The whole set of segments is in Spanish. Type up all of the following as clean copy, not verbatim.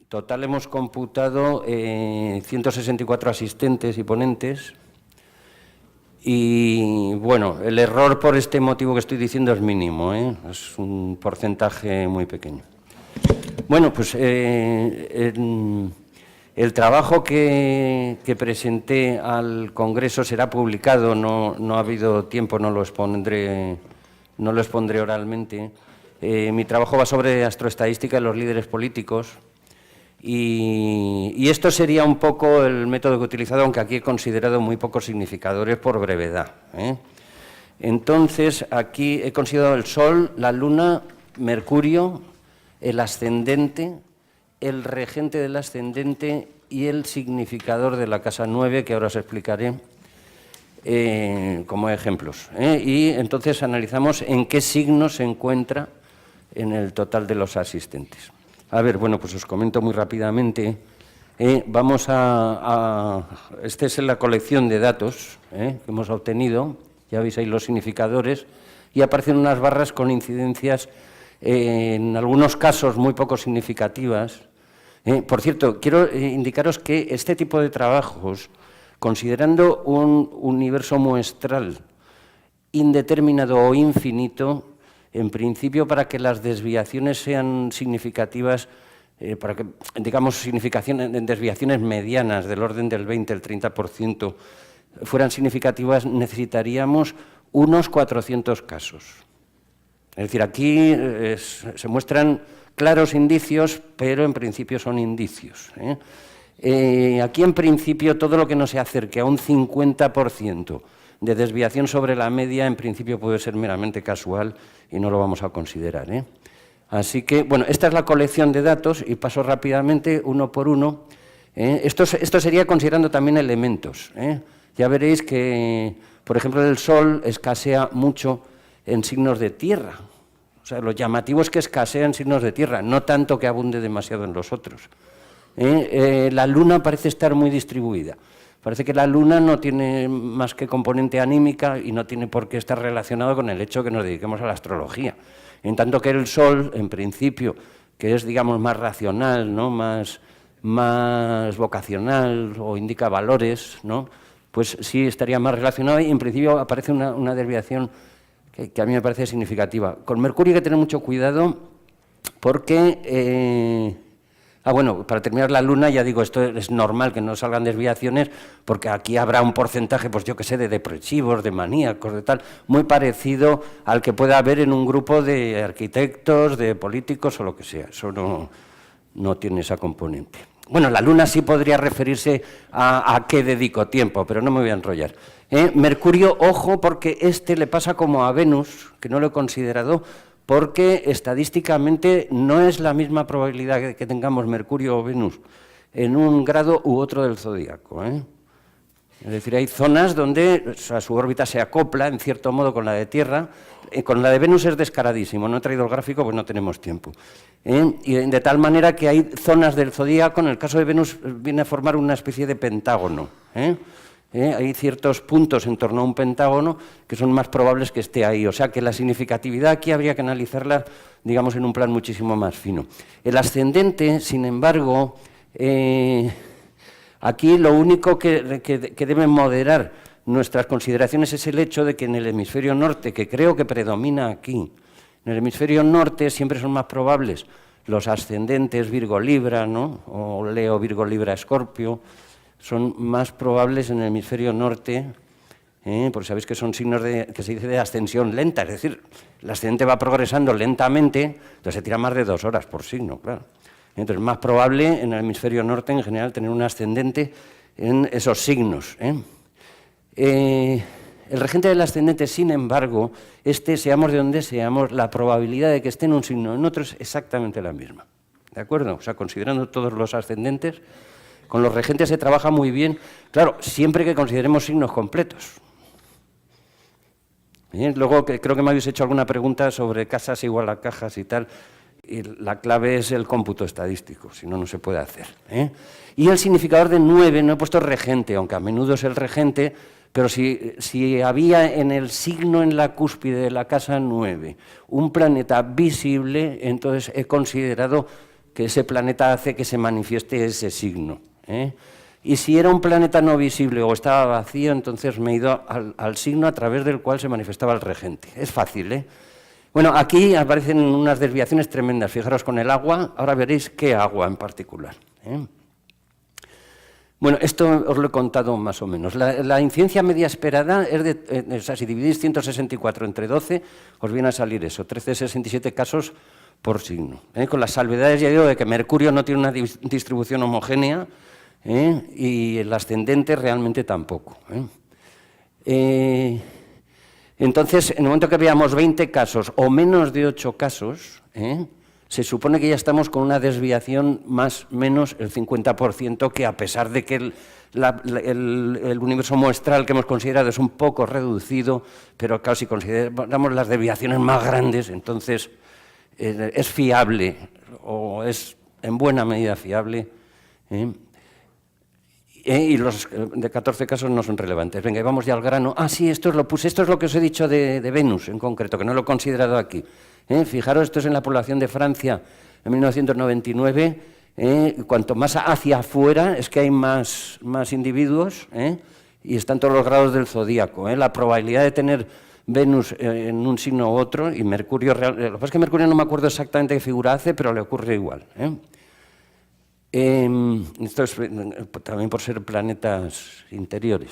total hemos computado 164 asistentes y ponentes. Y bueno, el error por este motivo que estoy diciendo es mínimo, es un porcentaje muy pequeño. Bueno, pues el trabajo que presenté al Congreso será publicado, no ha habido tiempo, no lo expondré oralmente. Mi trabajo va sobre astroestadística de los líderes políticos. Y esto sería un poco el método que he utilizado, aunque aquí he considerado muy pocos significadores por brevedad. Entonces, aquí he considerado el Sol, la Luna, Mercurio, el ascendente, el regente del ascendente y el significador de la casa 9, que ahora os explicaré como ejemplos. Y entonces analizamos en qué signo se encuentra en el total de los asistentes. A ver, bueno, pues os comento muy rápidamente. Esta es la colección de datos que hemos obtenido. Ya veis ahí los significadores y aparecen unas barras con incidencias, en algunos casos muy poco significativas. Por cierto, quiero indicaros que este tipo de trabajos, considerando un universo muestral indeterminado o infinito, en principio, para que las desviaciones sean significativas, para que, digamos, desviaciones medianas del orden del 20, el 30%, fueran significativas, necesitaríamos unos 400 casos. Es decir, aquí se muestran claros indicios, pero en principio son indicios. Aquí, en principio, todo lo que no se acerque a un 50% de desviación sobre la media, en principio puede ser meramente casual y no lo vamos a considerar. Así que, bueno, esta es la colección de datos y paso rápidamente uno por uno. Esto sería considerando también elementos. Ya veréis que, por ejemplo, el Sol escasea mucho en signos de tierra. O sea, lo llamativo es que escasea en signos de tierra, no tanto que abunde demasiado en los otros. La Luna parece estar muy distribuida. Parece que la Luna no tiene más que componente anímica y no tiene por qué estar relacionado con el hecho que nos dediquemos a la astrología. En tanto que el Sol, en principio, que es, digamos, más racional, ¿no? más vocacional o indica valores, ¿no? Pues sí estaría más relacionado y en principio aparece una desviación que a mí me parece significativa. Con Mercurio hay que tener mucho cuidado porque... bueno, para terminar la Luna, ya digo, esto es normal que no salgan desviaciones, porque aquí habrá un porcentaje, pues yo que sé, de depresivos, de maníacos, de tal, muy parecido al que pueda haber en un grupo de arquitectos, de políticos o lo que sea. Eso no tiene esa componente. Bueno, la Luna sí podría referirse a qué dedico tiempo, pero no me voy a enrollar. Mercurio, ojo, porque le pasa como a Venus, que no lo he considerado, porque estadísticamente no es la misma probabilidad que tengamos Mercurio o Venus en un grado u otro del zodíaco. Es decir, hay zonas donde su órbita se acopla, en cierto modo, con la de Tierra. Con la de Venus es descaradísimo, no he traído el gráfico porque no tenemos tiempo. Y de tal manera que hay zonas del zodíaco, en el caso de Venus viene a formar una especie de pentágono. Hay ciertos puntos en torno a un pentágono que son más probables que esté ahí. O sea que la significatividad aquí habría que analizarla, digamos, en un plan muchísimo más fino. El ascendente, sin embargo, aquí lo único que debe moderar nuestras consideraciones es el hecho de que en el hemisferio norte, que creo que predomina aquí, en el hemisferio norte siempre son más probables los ascendentes Virgo-Libra, ¿no? O Leo, Virgo-Libra, Escorpio. Son más probables en el hemisferio norte, porque sabéis que son signos que se dice de ascensión lenta, es decir, el ascendente va progresando lentamente, entonces se tira más de 2 horas por signo, claro. Entonces es más probable en el hemisferio norte en general tener un ascendente en esos signos. El regente del ascendente, sin embargo, seamos de donde seamos, la probabilidad de que esté en un signo en otro es exactamente la misma. ¿De acuerdo? O sea, considerando todos los ascendentes, con los regentes se trabaja muy bien, claro, siempre que consideremos signos completos. Luego, creo que me habéis hecho alguna pregunta sobre casas igual a cajas y tal, y la clave es el cómputo estadístico, si no, no se puede hacer. Y el significador de 9, no he puesto regente, aunque a menudo es el regente, pero si había en el signo en la cúspide de la casa 9 un planeta visible, entonces he considerado que ese planeta hace que se manifieste ese signo. Y si era un planeta no visible o estaba vacío, entonces me he ido al signo a través del cual se manifestaba el regente. Es fácil, ¿eh? Bueno, aquí aparecen unas desviaciones tremendas. Fijaros con el agua, ahora veréis qué agua en particular. Bueno, esto os lo he contado más o menos. La incidencia media esperada es de, o sea, si dividís 164 entre 12, os viene a salir eso, 13,67 casos por signo. Con las salvedades, ya digo, de que Mercurio no tiene una distribución homogénea y el ascendente realmente tampoco. Entonces, en el momento que veamos 20 casos o menos de 8 casos, se supone que ya estamos con una desviación más o menos el 50%, que a pesar de que el universo muestral que hemos considerado es un poco reducido, pero claro, si consideramos las desviaciones más grandes, entonces es fiable o es en buena medida fiable. Y los de 14 casos no son relevantes. Venga, vamos ya al grano. Ah, sí, esto es lo que os he dicho de Venus en concreto, que no lo he considerado aquí. Fijaros, esto es en la población de Francia en 1999. Cuanto más hacia afuera es que hay más individuos y están todos los grados del zodíaco. La probabilidad de tener Venus en un signo u otro y Mercurio, lo que pasa es que Mercurio no me acuerdo exactamente qué figura hace, pero le ocurre igual. Esto es también por ser planetas interiores.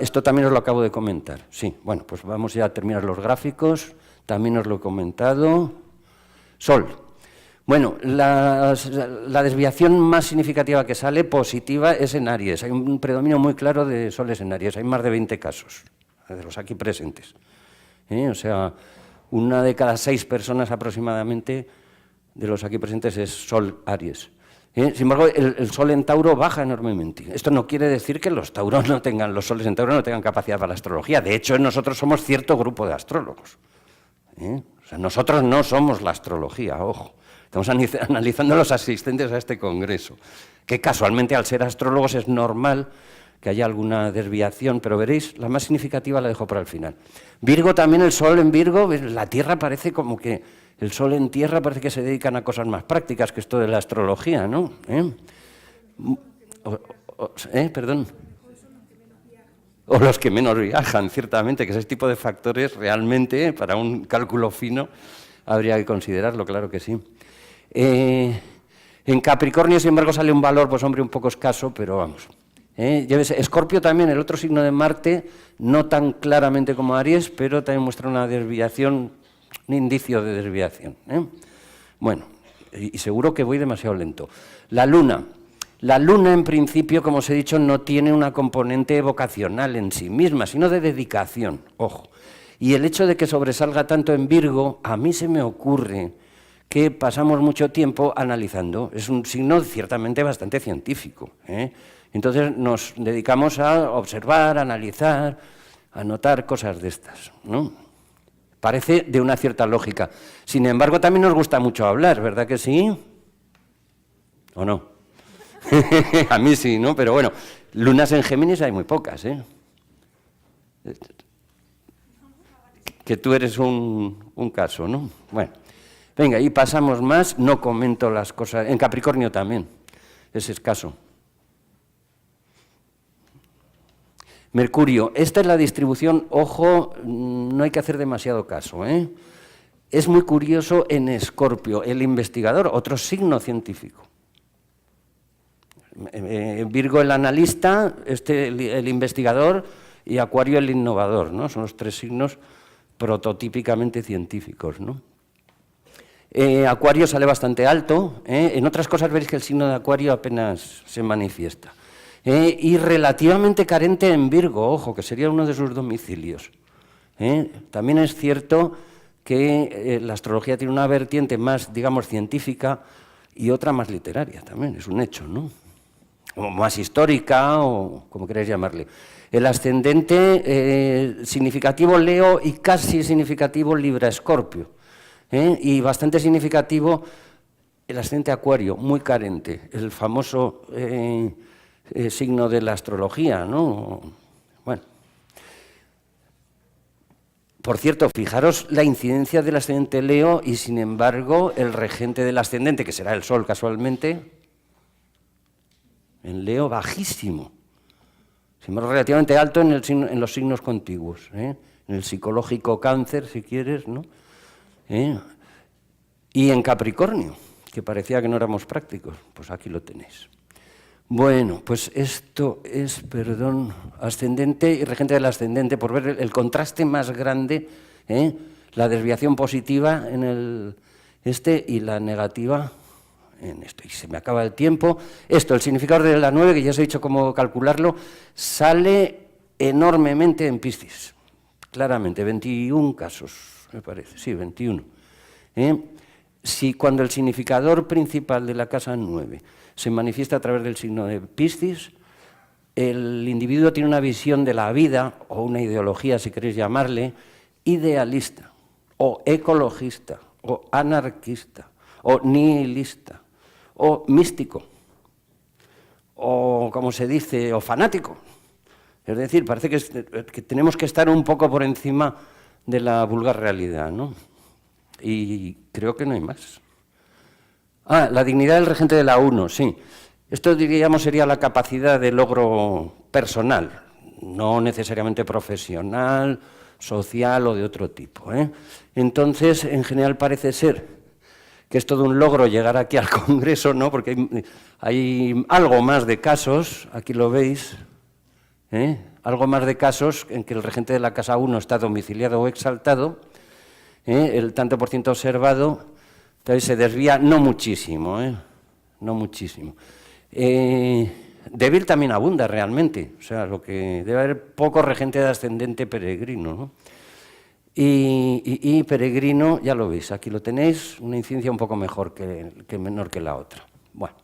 Esto también os lo acabo de comentar. Sí, bueno, pues vamos ya a terminar los gráficos. También os lo he comentado. Sol. Bueno, la desviación más significativa que sale positiva es en Aries. Hay un predominio muy claro de soles en Aries. Hay más de 20 casos de los aquí presentes. O sea, 1 de cada 6 personas aproximadamente de los aquí presentes es Sol Aries. Sin embargo, el Sol en Tauro baja enormemente. Esto no quiere decir que los Tauros no tengan, los soles en Tauro no tengan capacidad para la astrología. De hecho, nosotros somos cierto grupo de astrólogos. O sea, nosotros no somos la astrología, ojo. Estamos analizando a los asistentes a este congreso, que casualmente al ser astrólogos es normal que haya alguna desviación, pero veréis, la más significativa la dejo para el final. Virgo también, el Sol en Virgo, la Tierra parece como que, el Sol en Tierra parece que se dedican a cosas más prácticas que esto de la astrología, ¿no? Perdón. O los que menos viajan, ciertamente, que ese tipo de factores realmente, para un cálculo fino, habría que considerarlo, claro que sí. En Capricornio, sin embargo, sale un valor, pues hombre, un poco escaso, pero vamos. Escorpio también, el otro signo de Marte, no tan claramente como Aries, pero también muestra una desviación, un indicio de desviación. Bueno, y seguro que voy demasiado lento. La Luna. La Luna, en principio, como os he dicho, no tiene una componente vocacional en sí misma, sino de dedicación, ojo. Y el hecho de que sobresalga tanto en Virgo, a mí se me ocurre que pasamos mucho tiempo analizando. Es un signo ciertamente bastante científico. Entonces nos dedicamos a observar, a analizar, a notar cosas de estas, ¿no? Parece de una cierta lógica. Sin embargo, también nos gusta mucho hablar, ¿verdad que sí? ¿O no? A mí sí, ¿no? Pero bueno, lunas en Géminis hay muy pocas, Que tú eres un caso, ¿no? Bueno, venga, y pasamos más, no comento las cosas. En Capricornio también, es escaso. Mercurio, esta es la distribución, ojo, no hay que hacer demasiado caso, Es muy curioso en Escorpio, el investigador, otro signo científico. Virgo el analista, el investigador y Acuario el innovador, ¿no? Son los 3 signos prototípicamente científicos, ¿no? Acuario sale bastante alto, en otras cosas veréis que el signo de Acuario apenas se manifiesta. Y relativamente carente en Virgo, ojo, que sería uno de sus domicilios. También es cierto que la astrología tiene una vertiente más, digamos, científica y otra más literaria también, es un hecho, ¿no? O más histórica, o como queráis llamarle. El ascendente significativo Leo y casi significativo Libra-Escorpio. Y bastante significativo el ascendente Acuario, muy carente, el famoso signo de la astrología, ¿no? Bueno. Por cierto, fijaros la incidencia del ascendente Leo y, sin embargo, el regente del ascendente, que será el Sol casualmente, en Leo bajísimo. Sin embargo, relativamente alto en los signos contiguos, en el psicológico Cáncer, si quieres, ¿no? Y en Capricornio, que parecía que no éramos prácticos, pues aquí lo tenéis. Bueno, pues esto es, perdón, ascendente y regente del ascendente, por ver el contraste más grande, la desviación positiva en el y la negativa en esto. Y se me acaba el tiempo. Esto, el significado de la 9, que ya os he dicho cómo calcularlo, sale enormemente en Piscis, claramente, 21 casos, me parece, sí, 21. Si cuando el significador principal de la casa 9 se manifiesta a través del signo de Piscis, el individuo tiene una visión de la vida, o una ideología, si queréis llamarle, idealista, o ecologista, o anarquista, o nihilista, o místico, o, como se dice, o fanático. Es decir, parece que tenemos que estar un poco por encima de la vulgar realidad, ¿no? Y creo que no hay más. La dignidad del regente de la 1, sí. Esto, diríamos, sería la capacidad de logro personal, no necesariamente profesional, social o de otro tipo. Entonces, en general parece ser que es todo un logro llegar aquí al Congreso, ¿no? Porque hay algo más de casos, aquí lo veis, algo más de casos en que el regente de la casa 1 está domiciliado o exaltado, el tanto por ciento observado. Entonces se desvía no muchísimo, no muchísimo. Débil también abunda realmente, o sea, lo que debe haber poco regente de ascendente peregrino, ¿no? Y peregrino, ya lo veis, aquí lo tenéis, una incidencia un poco mejor que menor que la otra. Bueno.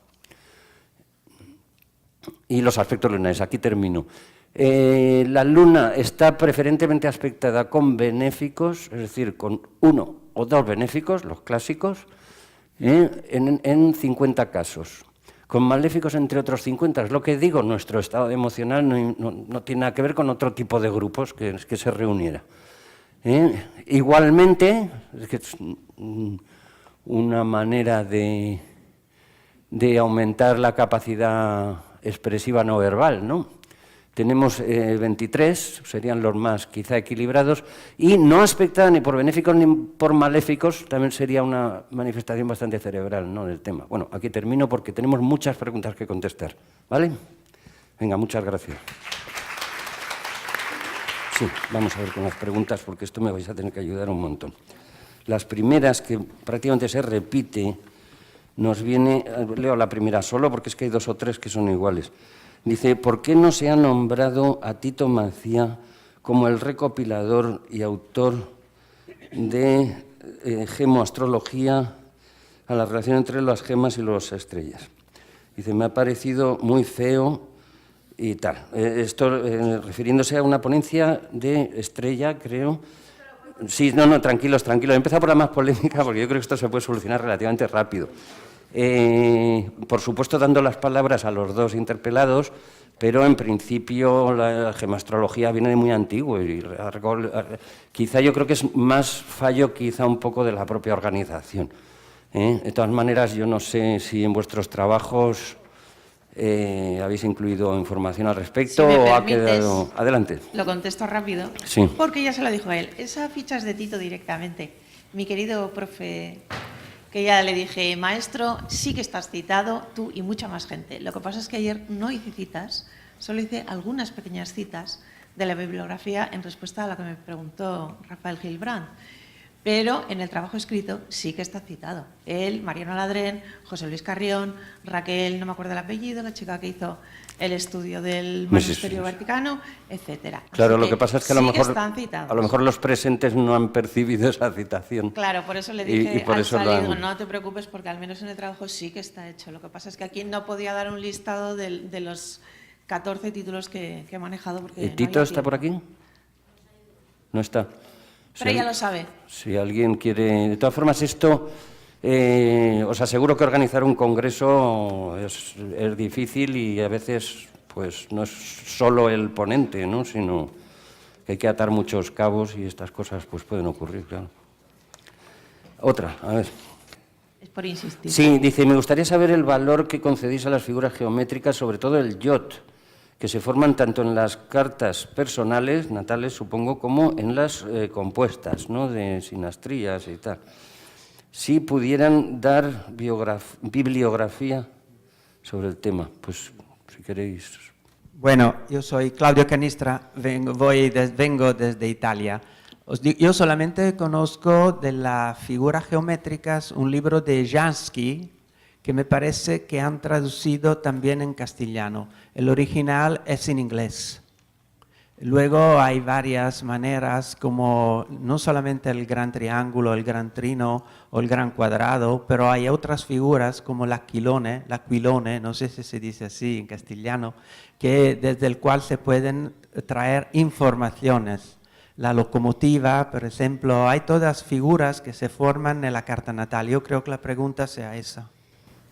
Y los aspectos lunares, aquí termino. La luna está preferentemente aspectada con benéficos, es decir, con 1 o 2 benéficos, los clásicos, en 50 casos. Con maléficos entre otros 50, es lo que digo, nuestro estado emocional no tiene nada que ver con otro tipo de grupos que se reuniera. Igualmente, es que es una manera de aumentar la capacidad expresiva no verbal, ¿no? Tenemos 23, serían los más quizá equilibrados, y no aspectada ni por benéficos ni por maléficos, también sería una manifestación bastante cerebral, ¿no?, del tema. Bueno, aquí termino porque tenemos muchas preguntas que contestar, ¿vale? Venga, muchas gracias. Sí, vamos a ver con las preguntas porque esto me vais a tener que ayudar un montón. Las primeras, que prácticamente se repite, nos viene, leo la primera solo porque es que hay 2 o 3 que son iguales. Dice, ¿por qué no se ha nombrado a Tito Macía como el recopilador y autor de gemoastrología a la relación entre las gemas y las estrellas? Dice, me ha parecido muy feo y tal. Esto refiriéndose a una ponencia de Estrella, creo. Sí, no, tranquilos. He empezado por la más polémica porque yo creo que esto se puede solucionar relativamente rápido. Por supuesto, dando las palabras a los 2 interpelados, pero en principio la gemastrología viene de muy antiguo y quizá yo creo que es más fallo quizá un poco de la propia organización. De todas maneras, yo no sé si en vuestros trabajos habéis incluido información al respecto o ha quedado... Adelante. Lo contesto rápido, sí. Porque ya se lo dijo a él. Esa ficha es de Tito directamente. Mi querido profe, que ya le dije, maestro, sí que estás citado, tú y mucha más gente. Lo que pasa es que ayer no hice citas, solo hice algunas pequeñas citas de la bibliografía en respuesta a lo que me preguntó Rafael Gilbrand. Pero en el trabajo escrito sí que está citado. Él, Mariano Ladrén, José Luis Carrión, Raquel, no me acuerdo el apellido, la chica que hizo el estudio del Magisterio Vaticano, etcétera. Claro, lo que pasa es que a lo mejor los presentes no han percibido esa citación. Claro, por eso le dije al salir, no te preocupes porque al menos en el trabajo sí que está hecho. Lo que pasa es que aquí no podía dar un listado de los 14 títulos que he manejado. Porque ¿Tito no está por aquí? No está. Pero ella lo sabe. Si alguien quiere... De todas formas, esto... os aseguro que organizar un congreso es difícil y a veces pues no es solo el ponente, ¿no?, sino que hay que atar muchos cabos y estas cosas pues pueden ocurrir, claro. Otra, a ver. Es por insistir. Sí, dice, me gustaría saber el valor que concedéis a las figuras geométricas, sobre todo el yod, que se forman tanto en las cartas personales, natales supongo, como en las compuestas, ¿no?, de sinastrías y tal. Si pudieran dar bibliografía sobre el tema, pues si queréis. Bueno, yo soy Claudio Canistra, vengo desde Italia. Yo solamente conozco de las figuras geométricas un libro de Jansky, que me parece que han traducido también en castellano. El original es en inglés. Luego hay varias maneras, como no solamente el gran triángulo, el gran trino o el gran cuadrado, pero hay otras figuras como l'aquilone, no sé si se dice así en castellano, que desde el cual se pueden traer informaciones. La locomotiva, por ejemplo, hay todas figuras que se forman en la carta natal. Yo creo que la pregunta sea esa.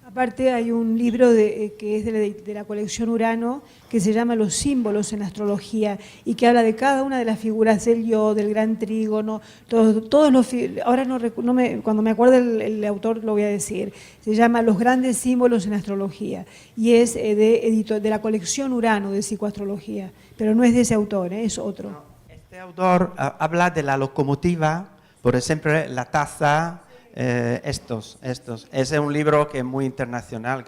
Aparte hay un libro que es de la colección Urano que se llama Los símbolos en astrología y que habla de cada una de las figuras del yo, del gran trígono, todos los, ahora cuando me acuerdo el autor lo voy a decir, se llama Los grandes símbolos en astrología y es de la colección Urano de psicoastrología, pero no es de ese autor, es otro. No, este autor habla de la locomotiva, por ejemplo, la taza. Estos. Ese es un libro que es muy internacional.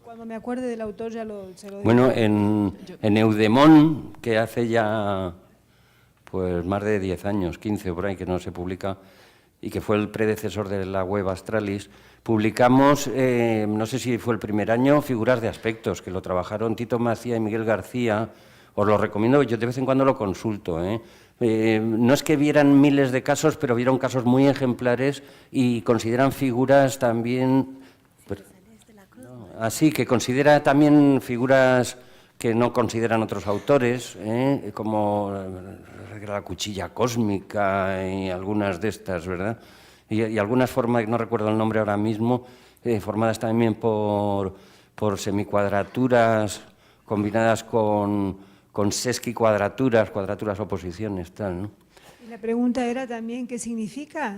Cuando me acuerde del autor ya se lo digo. Bueno, en Eudemón, que hace ya pues más de 10 años, 15 por ahí, que no se publica, y que fue el predecesor de la web Astralis, publicamos, no sé si fue el primer año, figuras de aspectos, que lo trabajaron Tito Macía y Miguel García. Os lo recomiendo, yo de vez en cuando lo consulto, no es que vieran miles de casos, pero vieron casos muy ejemplares y consideran figuras también, así que considera también figuras que no consideran otros autores, como la cuchilla cósmica y algunas de estas, ¿verdad? Y algunas formas, no recuerdo el nombre ahora mismo, formadas también por semicuadraturas combinadas con sesquicuadraturas, cuadraturas oposiciones, tal, ¿no? Y la pregunta era también, ¿qué significa?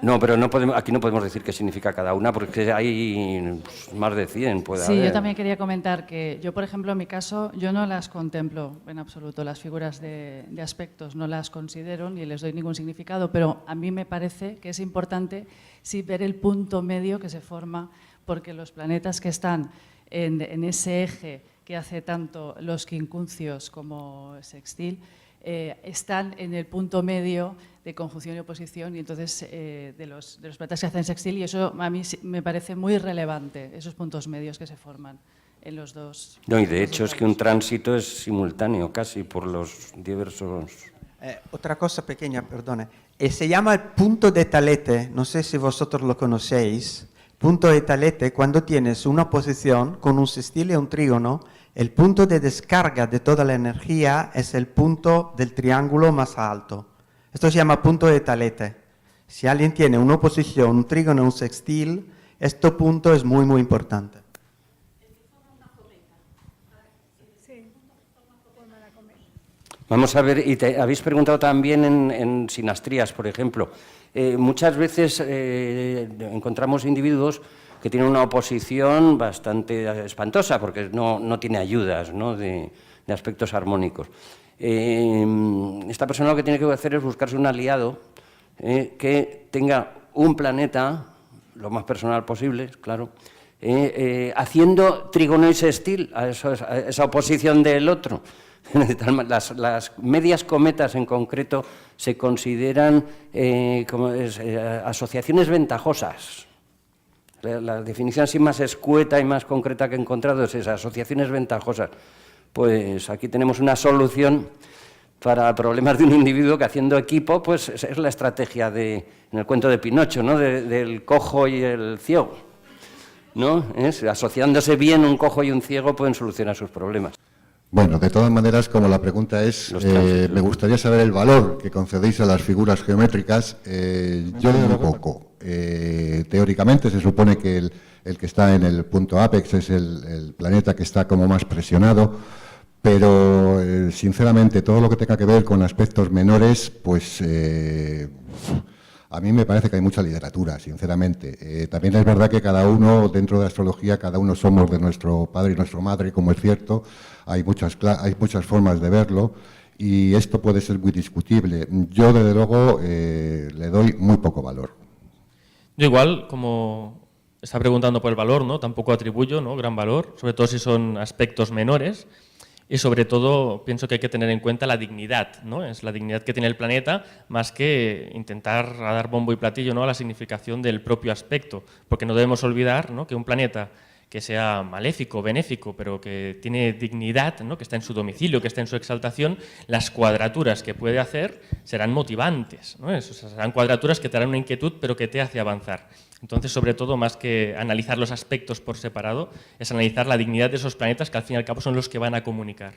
No, pero aquí no podemos decir qué significa cada una, porque hay más de 100, puede haber. Sí, yo también quería comentar que yo, por ejemplo, en mi caso, yo no las contemplo en absoluto, las figuras de aspectos, no las considero ni les doy ningún significado, pero a mí me parece que es importante sí ver el punto medio que se forma, porque los planetas que están en ese eje que hace tanto los quincunциos como sextil, están en el punto medio de conjunción y oposición y entonces de los planetas que hacen sextil, y eso a mí me parece muy relevante, esos puntos medios que se forman en los dos. No, y de hecho es que un tránsito es simultáneo casi por los diversos... Otra cosa pequeña, perdone, se llama el punto de Talete, no sé si vosotros lo conocéis. Punto de Talete, cuando tienes una posición con un sextil y un trígono, el punto de descarga de toda la energía es el punto del triángulo más alto. Esto se llama punto de Talete. Si alguien tiene una oposición, un trígono, un sextil, este punto es muy, muy importante. Vamos a ver, y habéis preguntado también en sinastrías, por ejemplo. Muchas veces encontramos individuos que tienen una oposición bastante espantosa, porque no tiene ayudas, ¿no?, de aspectos armónicos. Esta persona lo que tiene que hacer es buscarse un aliado que tenga un planeta, lo más personal posible, claro, haciendo trígono y sextil a esa oposición del otro. Las medias cometas en concreto se consideran asociaciones ventajosas. La definición así más escueta y más concreta que he encontrado es esa, asociaciones ventajosas. Pues aquí tenemos una solución para problemas de un individuo que haciendo equipo, pues es la estrategia en el cuento de Pinocho, ¿no?, del cojo y el ciego, ¿no? Asociándose bien un cojo y un ciego pueden solucionar sus problemas. Bueno, de todas maneras, como la pregunta es, me gustaría saber el valor que concedéis a las figuras geométricas. Yo le doy poco. Teóricamente se supone que el que está en el punto apex es el planeta que está como más presionado, Pero, sinceramente, todo lo que tenga que ver con aspectos menores, pues a mí me parece que hay mucha literatura, sinceramente. También es verdad que cada uno, dentro de la astrología, cada uno somos de nuestro padre y nuestra madre, como es cierto. Hay muchas formas de verlo y esto puede ser muy discutible. Yo, desde luego, le doy muy poco valor. Yo igual, como está preguntando por el valor, ¿no? Tampoco atribuyo, ¿no?, gran valor, sobre todo si son aspectos menores. Y sobre todo pienso que hay que tener en cuenta la dignidad, ¿no? Es la dignidad que tiene el planeta, más que intentar dar bombo y platillo, ¿no?, a la significación del propio aspecto, porque no debemos olvidar, ¿no?, que un planeta que sea maléfico, benéfico, pero que tiene dignidad, ¿no?, que está en su domicilio, que está en su exaltación, las cuadraturas que puede hacer serán motivantes, ¿no? Serán cuadraturas que te harán una inquietud, pero que te hace avanzar. Entonces, sobre todo, más que analizar los aspectos por separado, es analizar la dignidad de esos planetas que al fin y al cabo son los que van a comunicar.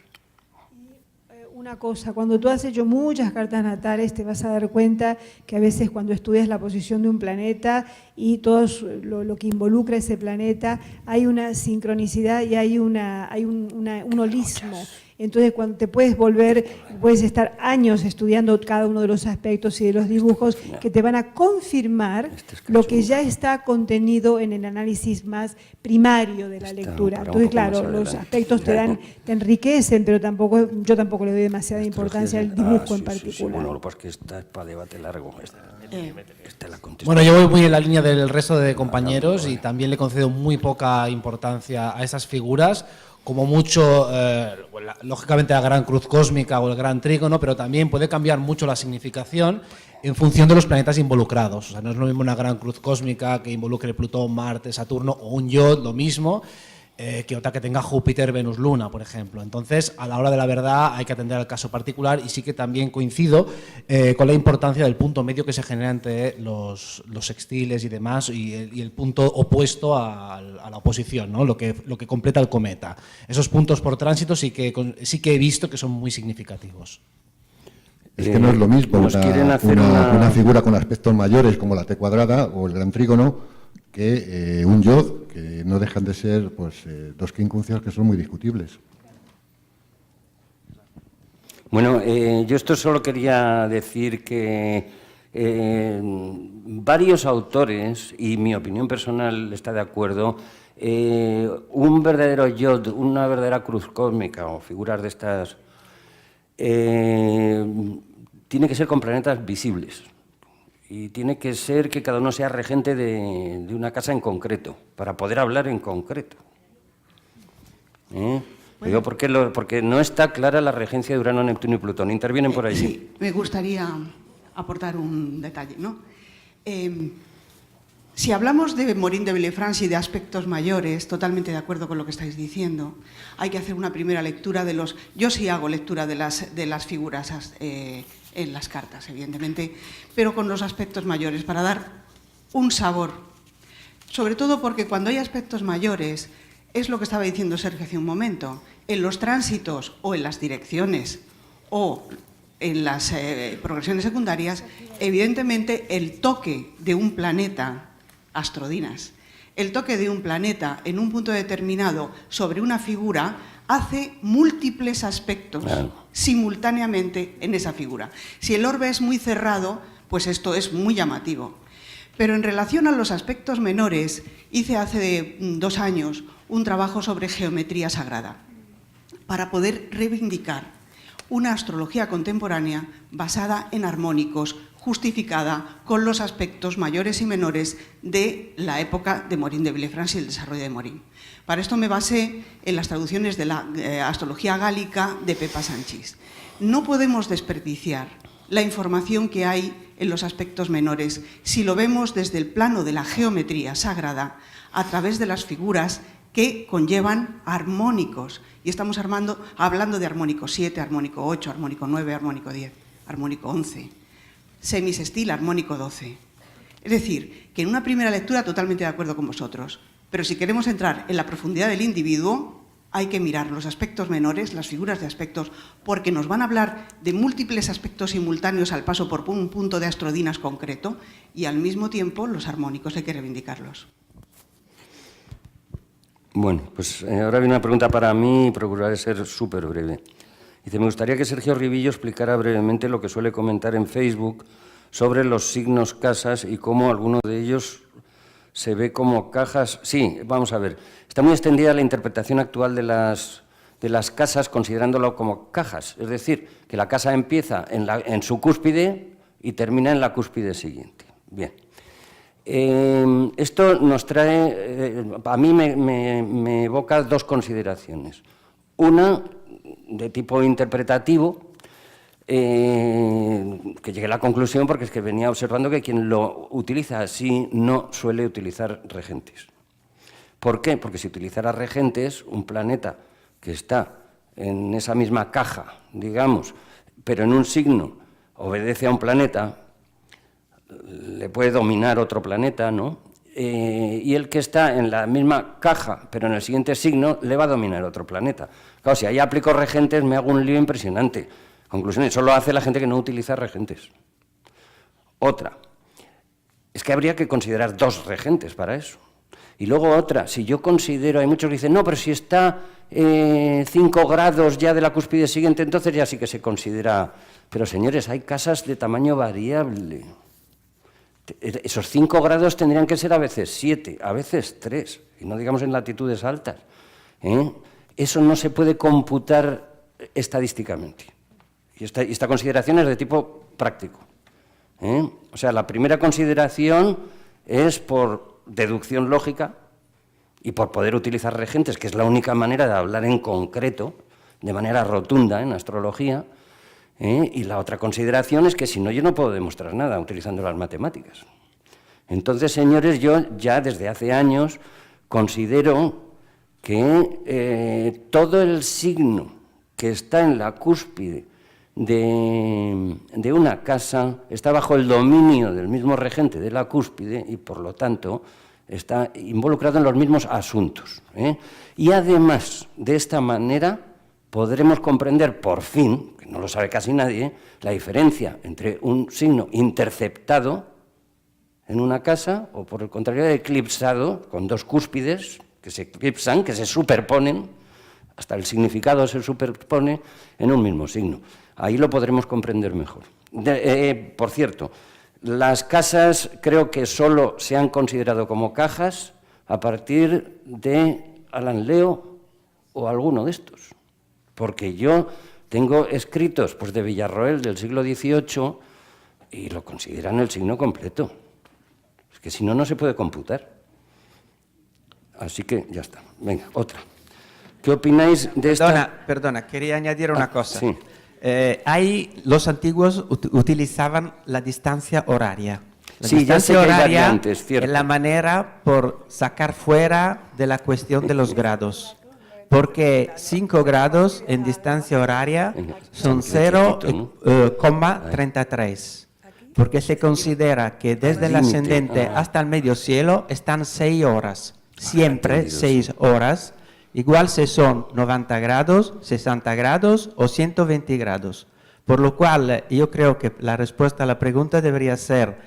Una cosa, cuando tú has hecho muchas cartas natales te vas a dar cuenta que a veces cuando estudias la posición de un planeta y todo lo que involucra ese planeta, hay una sincronicidad y hay un holismo. Entonces, cuando te puedes estar años estudiando cada uno de los aspectos y de los dibujos que te van a confirmar lo que ya está contenido en el análisis más primario de la lectura. Entonces, claro, los aspectos te enriquecen, pero yo tampoco le doy demasiada importancia al dibujo en particular. Sí, bueno, pues que esta es para debate largo. Esta es la contestación. Bueno, yo voy muy en la línea del resto de compañeros y también le concedo muy poca importancia a esas figuras. Como mucho, lógicamente la gran cruz cósmica o el gran trígono, pero también puede cambiar mucho la significación en función de los planetas involucrados. O sea, no es lo mismo una gran cruz cósmica que involucre Plutón, Marte, Saturno o un Yod, lo mismo, que otra que tenga Júpiter, Venus, Luna, por ejemplo. Entonces, a la hora de la verdad hay que atender al caso particular y sí que también coincido con la importancia del punto medio que se genera entre los sextiles y demás y el punto opuesto a la oposición, ¿no? Lo que completa el cometa. Esos puntos por tránsito sí que he visto que son muy significativos. Es que no es lo mismo una figura con aspectos mayores como la T cuadrada o el gran trígono que un Yod, que no dejan de ser pues, dos quincunциas que son muy discutibles. Bueno, yo esto solo quería decir que varios autores, y mi opinión personal está de acuerdo, un verdadero Yod, una verdadera cruz cósmica o figuras de estas, tiene que ser con planetas visibles. Y tiene que ser que cada uno sea regente de una casa en concreto, para poder hablar en concreto. Bueno. Digo, porque no está clara la regencia de Urano, Neptuno y Plutón. Intervienen por allí. Sí, me gustaría aportar un detalle, ¿no? Si hablamos de Morin de Villefranche y de aspectos mayores, totalmente de acuerdo con lo que estáis diciendo, hay que hacer una primera lectura de los... Yo sí hago lectura de las figuras en las cartas, evidentemente, pero con los aspectos mayores, para dar un sabor. Sobre todo porque cuando hay aspectos mayores, es lo que estaba diciendo Sergio hace un momento, en los tránsitos o en las direcciones o en las progresiones secundarias, evidentemente el toque de un planeta, astrodinas, el toque de un planeta en un punto determinado sobre una figura hace múltiples aspectos simultáneamente en esa figura. Si el orbe es muy cerrado, pues esto es muy llamativo. Pero en relación a los aspectos menores, hice hace 2 años un trabajo sobre geometría sagrada para poder reivindicar una astrología contemporánea basada en armónicos, justificada con los aspectos mayores y menores de la época de Morin de Villefranche y el desarrollo de Morin. Para esto me basé en las traducciones de la astrología gálica de Pepa Sanchis. No podemos desperdiciar la información que hay en los aspectos menores si lo vemos desde el plano de la geometría sagrada a través de las figuras que conllevan armónicos. Y estamos hablando de armónico 7, armónico 8, armónico 9, armónico 10, armónico 11, semisextil, armónico 12. Es decir, que en una primera lectura totalmente de acuerdo con vosotros, pero si queremos entrar en la profundidad del individuo, hay que mirar los aspectos menores, las figuras de aspectos, porque nos van a hablar de múltiples aspectos simultáneos al paso por un punto de astrodinas concreto y al mismo tiempo los armónicos hay que reivindicarlos. Bueno, pues ahora viene una pregunta para mí y procuraré ser súper breve. Dice, me gustaría que Sergio Ribillo explicara brevemente lo que suele comentar en Facebook sobre los signos casas y cómo alguno de ellos se ve como cajas. Sí, vamos a ver. Está muy extendida la interpretación actual de las casas considerándolo como cajas. Es decir, que la casa empieza en su cúspide y termina en la cúspide siguiente. Bien. Esto nos trae, a mí me evoca dos consideraciones. Una, de tipo interpretativo, que llegué a la conclusión porque es que venía observando que quien lo utiliza así no suele utilizar regentes. ¿Por qué? Porque si utilizara regentes, un planeta que está en esa misma caja, digamos, pero en un signo obedece a un planeta, le puede dominar otro planeta, ¿no? Y el que está en la misma caja, pero en el siguiente signo, le va a dominar otro planeta. Claro, si ahí aplico regentes, me hago un lío impresionante. Conclusiones, solo hace la gente que no utiliza regentes. Otra, es que habría que considerar dos regentes para eso. Y luego otra, si yo considero, hay muchos que dicen, no, pero si está 5 grados ya de la cúspide siguiente, entonces ya sí que se considera. Pero señores, hay casas de tamaño variable. Esos 5 grados tendrían que ser a veces 7, a veces 3, y no digamos en latitudes altas. Eso no se puede computar estadísticamente. Y esta consideración es de tipo práctico. O sea, la primera consideración es por deducción lógica y por poder utilizar regentes, que es la única manera de hablar en concreto, de manera rotunda en astrología. Y la otra consideración es que si no, yo no puedo demostrar nada utilizando las matemáticas. Entonces, señores, yo ya desde hace años considero que todo el signo que está en la cúspide de una casa está bajo el dominio del mismo regente de la cúspide y, por lo tanto, está involucrado en los mismos asuntos. Y además, de esta manera, podremos comprender por fin, que no lo sabe casi nadie, la diferencia entre un signo interceptado en una casa o, por el contrario, eclipsado, con dos cúspides que se eclipsan, que se superponen, hasta el significado se superpone en un mismo signo. Ahí lo podremos comprender mejor. Por cierto, las casas creo que solo se han considerado como cajas a partir de Alan Leo o alguno de estos. Porque yo tengo escritos pues, de Villarroel del siglo XVIII y lo consideran el signo completo. Es que si no, no se puede computar. Así que ya está. Venga, otra. ¿Qué opináis de esta? Perdona, quería añadir una cosa. Sí. Los antiguos utilizaban la distancia horaria. La Sí, ya sé distancia que hay horaria variantes, cierto. es la manera por sacar fuera de la cuestión de los grados. Porque 5 grados en distancia horaria son 0,33. Porque se considera que desde el ascendente hasta el medio cielo están 6 horas. Siempre 6 horas. Igual si son 90 grados, 60 grados o 120 grados. Por lo cual, yo creo que la respuesta a la pregunta debería ser,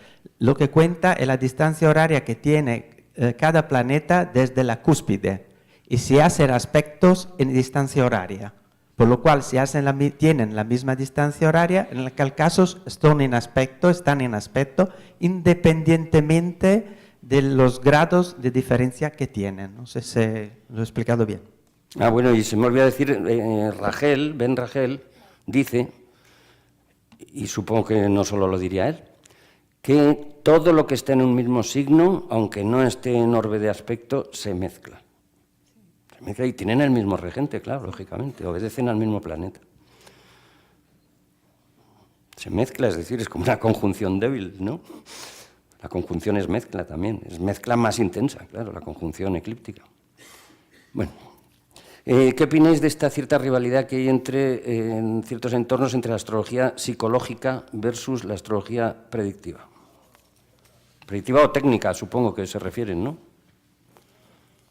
lo que cuenta es la distancia horaria que tiene cada planeta desde la cúspide. Y si hacen aspectos en distancia horaria. Por lo cual, si tienen la misma distancia horaria, en el caso están en aspecto, independientemente de los grados de diferencia que tienen. No sé si lo he explicado bien. Bueno, y se me olvidó decir, Ben Rachel, dice, y supongo que no solo lo diría él, que todo lo que esté en un mismo signo, aunque no esté en orbe de aspecto, se mezcla. Se mezcla y tienen el mismo regente, claro, lógicamente, obedecen al mismo planeta. Se mezcla, es decir, es como una conjunción débil, ¿no? La conjunción es mezcla también, es mezcla más intensa, claro, la conjunción eclíptica. Bueno, ¿qué opináis de esta cierta rivalidad que hay en ciertos entornos entre la astrología psicológica versus la astrología predictiva? Predictiva o técnica, supongo que se refieren, ¿no?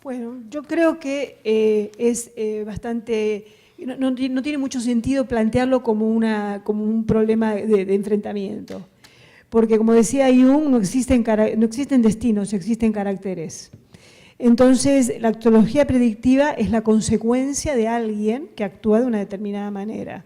Bueno, yo creo que es bastante... No tiene mucho sentido plantearlo como un problema de enfrentamiento. Porque, como decía Jung, no existen destinos, existen caracteres. Entonces, la astrología predictiva es la consecuencia de alguien que actúa de una determinada manera.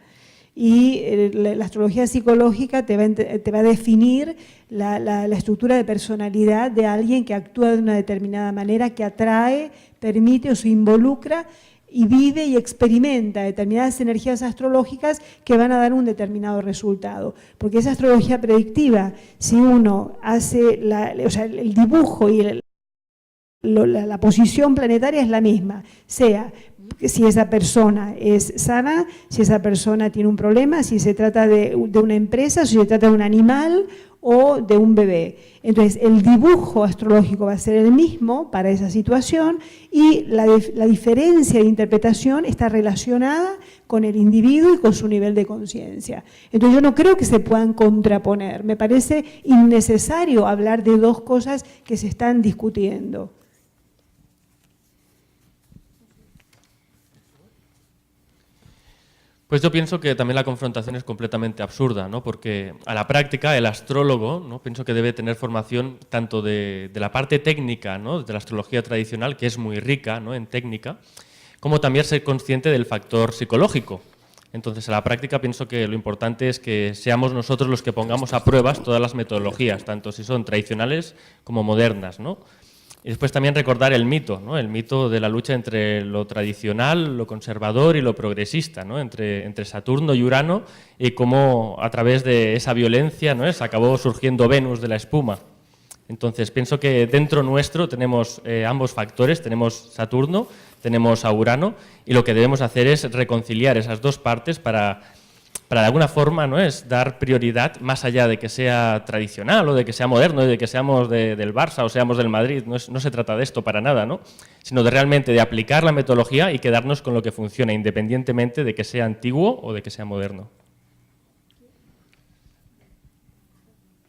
Y la astrología psicológica te va a definir la estructura de personalidad de alguien que actúa de una determinada manera, que atrae, permite o se involucra y vive y experimenta determinadas energías astrológicas que van a dar un determinado resultado. Porque esa astrología predictiva, si uno hace el dibujo y la posición planetaria es la misma, sea si esa persona es sana, si esa persona tiene un problema, si se trata de una empresa, si se trata de un animal o de un bebé. Entonces, el dibujo astrológico va a ser el mismo para esa situación y la diferencia de interpretación está relacionada con el individuo y con su nivel de conciencia. Entonces, yo no creo que se puedan contraponer. Me parece innecesario hablar de dos cosas que se están discutiendo. Pues yo pienso que también la confrontación es completamente absurda, ¿no? Porque a la práctica el astrólogo, ¿no? Pienso que debe tener formación tanto de la parte técnica, ¿no? De la astrología tradicional, que es muy rica, ¿no? En técnica, como también ser consciente del factor psicológico. Entonces, a la práctica pienso que lo importante es que seamos nosotros los que pongamos a pruebas todas las metodologías, tanto si son tradicionales como modernas, ¿no? Y después también recordar el mito, ¿no? El mito de la lucha entre lo tradicional, lo conservador y lo progresista, ¿no? Entre Saturno y Urano, y cómo a través de esa violencia, ¿no? Se acabó surgiendo Venus de la espuma. Entonces pienso que dentro nuestro tenemos ambos factores, tenemos Saturno, tenemos a Urano, y lo que debemos hacer es reconciliar esas dos partes para de alguna forma, ¿no? Es dar prioridad más allá de que sea tradicional o de que sea moderno, de que seamos del Barça o seamos del Madrid. No se trata de esto para nada, ¿no? Sino de realmente de aplicar la metodología y quedarnos con lo que funciona, independientemente de que sea antiguo o de que sea moderno.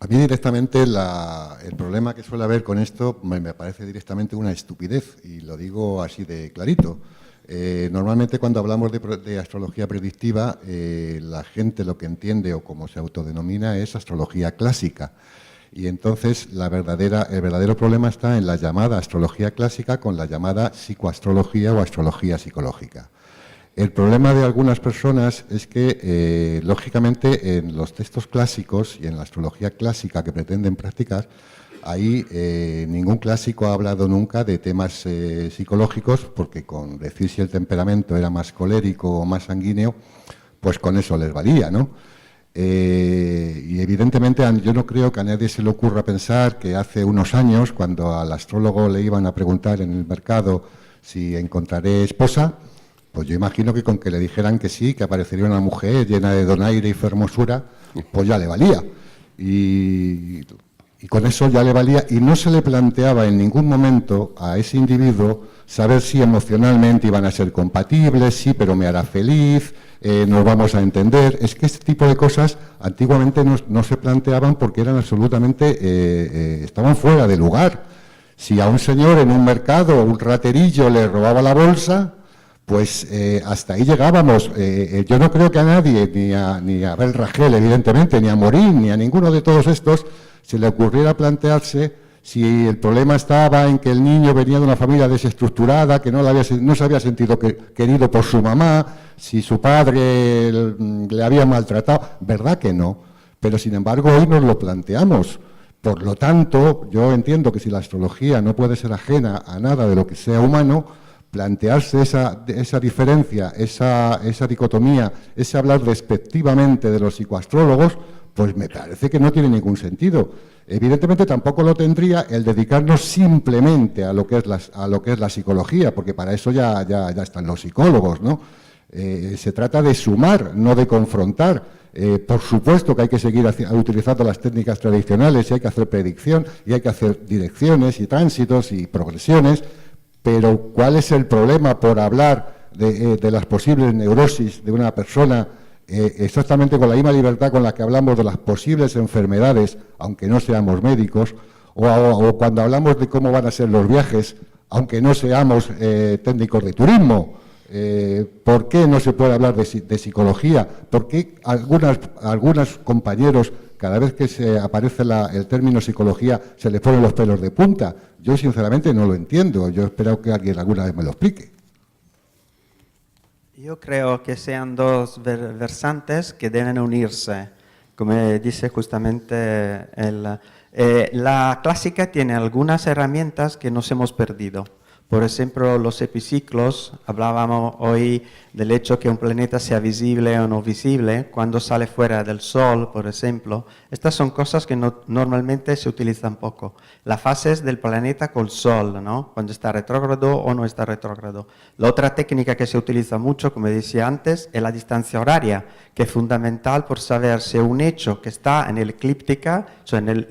A mí directamente el problema que suele haber con esto me parece directamente una estupidez, y lo digo así de clarito. Normalmente cuando hablamos de astrología predictiva, la gente lo que entiende o como se autodenomina es astrología clásica. Y entonces el verdadero problema está en la llamada astrología clásica con la llamada psicoastrología o astrología psicológica. El problema de algunas personas es que, lógicamente, en los textos clásicos y en la astrología clásica que pretenden practicar, ahí ningún clásico ha hablado nunca de temas psicológicos, porque con decir si el temperamento era más colérico o más sanguíneo, pues con eso les valía, ¿no? Y evidentemente yo no creo que a nadie se le ocurra pensar que hace unos años, cuando al astrólogo le iban a preguntar en el mercado si encontraré esposa, pues yo imagino que con que le dijeran que sí, que aparecería una mujer llena de donaire y fermosura, pues ya le valía. Y con eso ya le valía, y no se le planteaba en ningún momento a ese individuo saber si emocionalmente iban a ser compatibles, sí, pero me hará feliz, nos vamos a entender. Es que este tipo de cosas antiguamente no se planteaban porque eran absolutamente, estaban fuera de lugar. Si a un señor en un mercado, un raterillo, le robaba la bolsa, pues hasta ahí llegábamos. Yo no creo que a nadie, ni a Abel Rangel, evidentemente, ni a Morín, ni a ninguno de todos estos, se le ocurriera plantearse si el problema estaba en que el niño venía de una familia desestructurada, que no se había sentido querido por su mamá, si su padre le había maltratado. ¿Verdad que no? Pero sin embargo hoy nos lo planteamos. Por lo tanto, yo entiendo que si la astrología no puede ser ajena a nada de lo que sea humano, plantearse esa diferencia, esa dicotomía, ese hablar despectivamente de los psicoastrólogos, pues me parece que no tiene ningún sentido. Evidentemente tampoco lo tendría el dedicarnos simplemente a lo que es la psicología, porque para eso ya están los psicólogos, ¿no? Se trata de sumar, no de confrontar. Por supuesto que hay que seguir utilizando las técnicas tradicionales, y hay que hacer predicción, y hay que hacer direcciones y tránsitos y progresiones, pero ¿cuál es el problema por hablar de las posibles neurosis de una persona exactamente con la misma libertad con la que hablamos de las posibles enfermedades, aunque no seamos médicos, o cuando hablamos de cómo van a ser los viajes, aunque no seamos técnicos de turismo? ¿Por qué no se puede hablar de psicología? ¿Por qué algunos compañeros, cada vez que se aparece el término psicología, se les ponen los pelos de punta? Yo sinceramente no lo entiendo. Yo espero que alguien alguna vez me lo explique. Yo creo que sean dos versantes que deben unirse, como dice justamente la clásica tiene algunas herramientas que nos hemos perdido. Por ejemplo, los epiciclos, hablábamos hoy del hecho que un planeta sea visible o no visible, cuando sale fuera del Sol, por ejemplo. Estas son cosas que normalmente se utilizan poco. Las fases del planeta con el Sol, ¿no? Cuando está retrógrado o no está retrógrado. La otra técnica que se utiliza mucho, como decía antes, es la distancia horaria, que es fundamental por saber si un hecho que está en el eclíptica, o sea, en el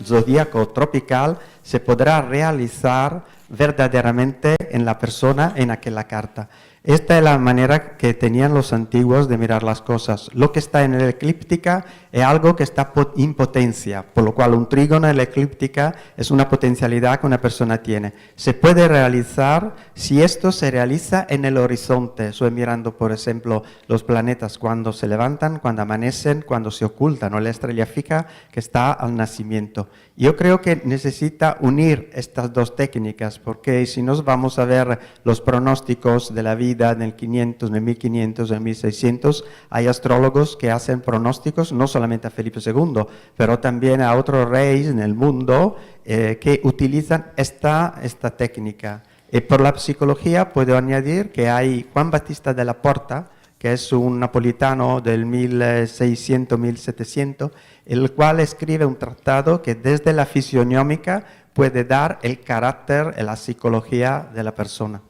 zodíaco tropical, se podrá realizar verdaderamente en la persona en aquella carta. Esta es la manera que tenían los antiguos de mirar las cosas. Lo que está en la eclíptica es algo que está en potencia, por lo cual un trígono en la eclíptica es una potencialidad que una persona tiene. Se puede realizar si esto se realiza en el horizonte. Estoy mirando, por ejemplo, los planetas cuando se levantan, cuando amanecen, cuando se ocultan, o la estrella fija que está al nacimiento. Yo creo que necesita unir estas dos técnicas, porque si nos vamos a ver los pronósticos de la vida en el 500, en el 1500, en el 1600, hay astrólogos que hacen pronósticos no solamente a Felipe II, pero también a otros reyes en el mundo que utilizan esta técnica. Y por la psicología puedo añadir que hay Juan Battista de la Porta, que es un napolitano del 1600-1700, el cual escribe un tratado que desde la fisionómica puede dar el carácter y la psicología de la persona.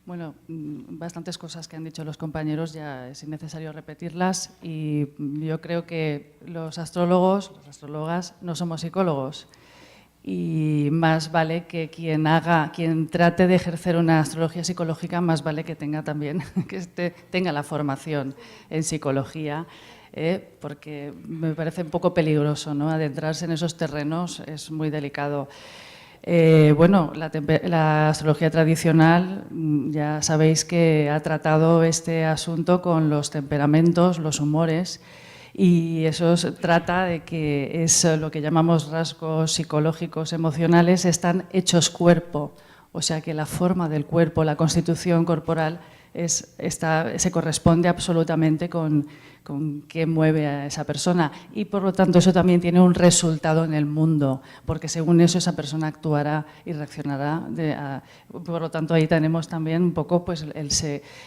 Bueno, bastantes cosas que han dicho los compañeros, ya es innecesario repetirlas, y yo creo que los astrólogos, las astrólogas, no somos psicólogos, y más vale que quien trate de ejercer una astrología psicológica, más vale que tenga también, tenga la formación en psicología, porque me parece un poco peligroso, ¿no? Adentrarse en esos terrenos es muy delicado. Bueno, la astrología tradicional, ya sabéis que ha tratado este asunto con los temperamentos, los humores, y eso trata de que es lo que llamamos rasgos psicológicos emocionales, están hechos cuerpo, o sea que la forma del cuerpo, la constitución corporal se corresponde absolutamente con qué mueve a esa persona, y por lo tanto eso también tiene un resultado en el mundo, porque según eso esa persona actuará y reaccionará. Por lo tanto ahí tenemos también un poco pues,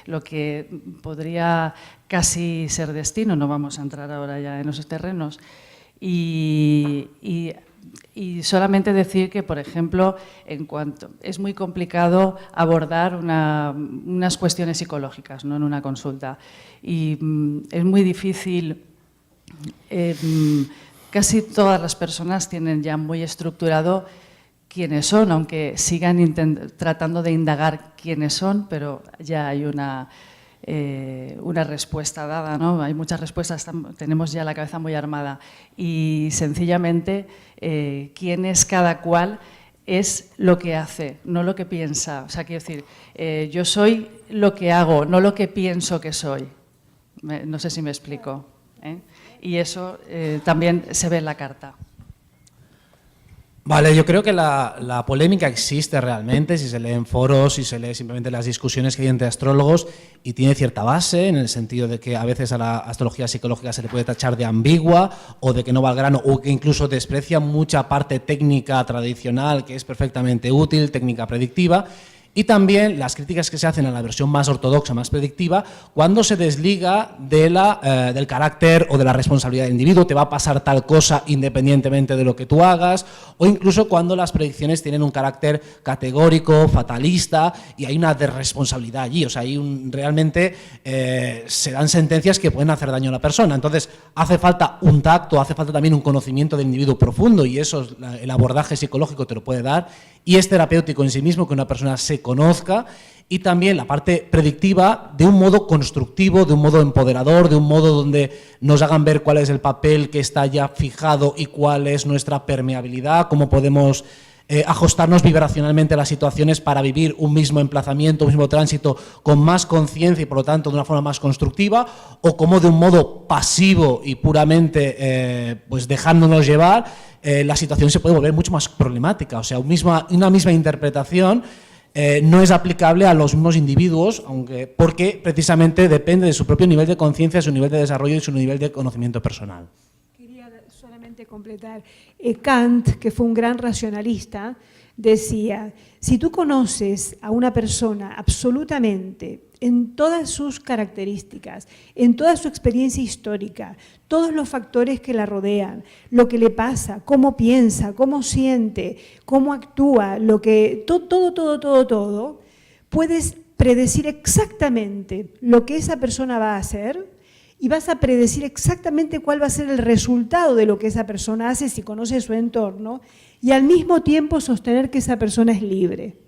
lo que podría casi ser destino, no vamos a entrar ahora ya en esos terrenos. Y solamente decir que, por ejemplo, es muy complicado abordar unas cuestiones psicológicas, ¿no? En una consulta, y es muy difícil. Casi todas las personas tienen ya muy estructurado quiénes son, aunque sigan tratando de indagar quiénes son, pero ya hay una respuesta dada, ¿no? Hay muchas respuestas, tenemos ya la cabeza muy armada, y sencillamente quién es cada cual es lo que hace, no lo que piensa. O sea, quiero decir, yo soy lo que hago, no lo que pienso que soy. No sé si me explico, ¿eh? Y eso también se ve en la carta. Vale, yo creo que la polémica existe realmente, si se lee en foros, si se lee simplemente las discusiones que hay entre astrólogos, y tiene cierta base en el sentido de que a veces a la astrología psicológica se le puede tachar de ambigua o de que no va al grano, o que incluso desprecia mucha parte técnica tradicional que es perfectamente útil, técnica predictiva. Y también las críticas que se hacen a la versión más ortodoxa, más predictiva, cuando se desliga del carácter o de la responsabilidad del individuo, te va a pasar tal cosa independientemente de lo que tú hagas, o incluso cuando las predicciones tienen un carácter categórico, fatalista, y hay una desresponsabilidad allí. O sea, realmente se dan sentencias que pueden hacer daño a la persona. Entonces, hace falta un tacto, hace falta también un conocimiento del individuo profundo, y eso el abordaje psicológico te lo puede dar, y es terapéutico en sí mismo que una persona se conozca, y también la parte predictiva de un modo constructivo, de un modo empoderador, de un modo donde nos hagan ver cuál es el papel que está ya fijado y cuál es nuestra permeabilidad, cómo podemos ajustarnos vibracionalmente a las situaciones para vivir un mismo emplazamiento, un mismo tránsito con más conciencia y por lo tanto de una forma más constructiva, o como de un modo pasivo y puramente pues dejándonos llevar, la situación se puede volver mucho más problemática. O sea, una misma interpretación no es aplicable a los mismos individuos, porque precisamente depende de su propio nivel de conciencia, su nivel de desarrollo y su nivel de conocimiento personal. Quería solamente completar. Kant, que fue un gran racionalista, decía, si tú conoces a una persona absolutamente en todas sus características, en toda su experiencia histórica, todos los factores que la rodean, lo que le pasa, cómo piensa, cómo siente, cómo actúa, todo, puedes predecir exactamente lo que esa persona va a hacer y vas a predecir exactamente cuál va a ser el resultado de lo que esa persona hace si conoce su entorno y al mismo tiempo sostener que esa persona es libre.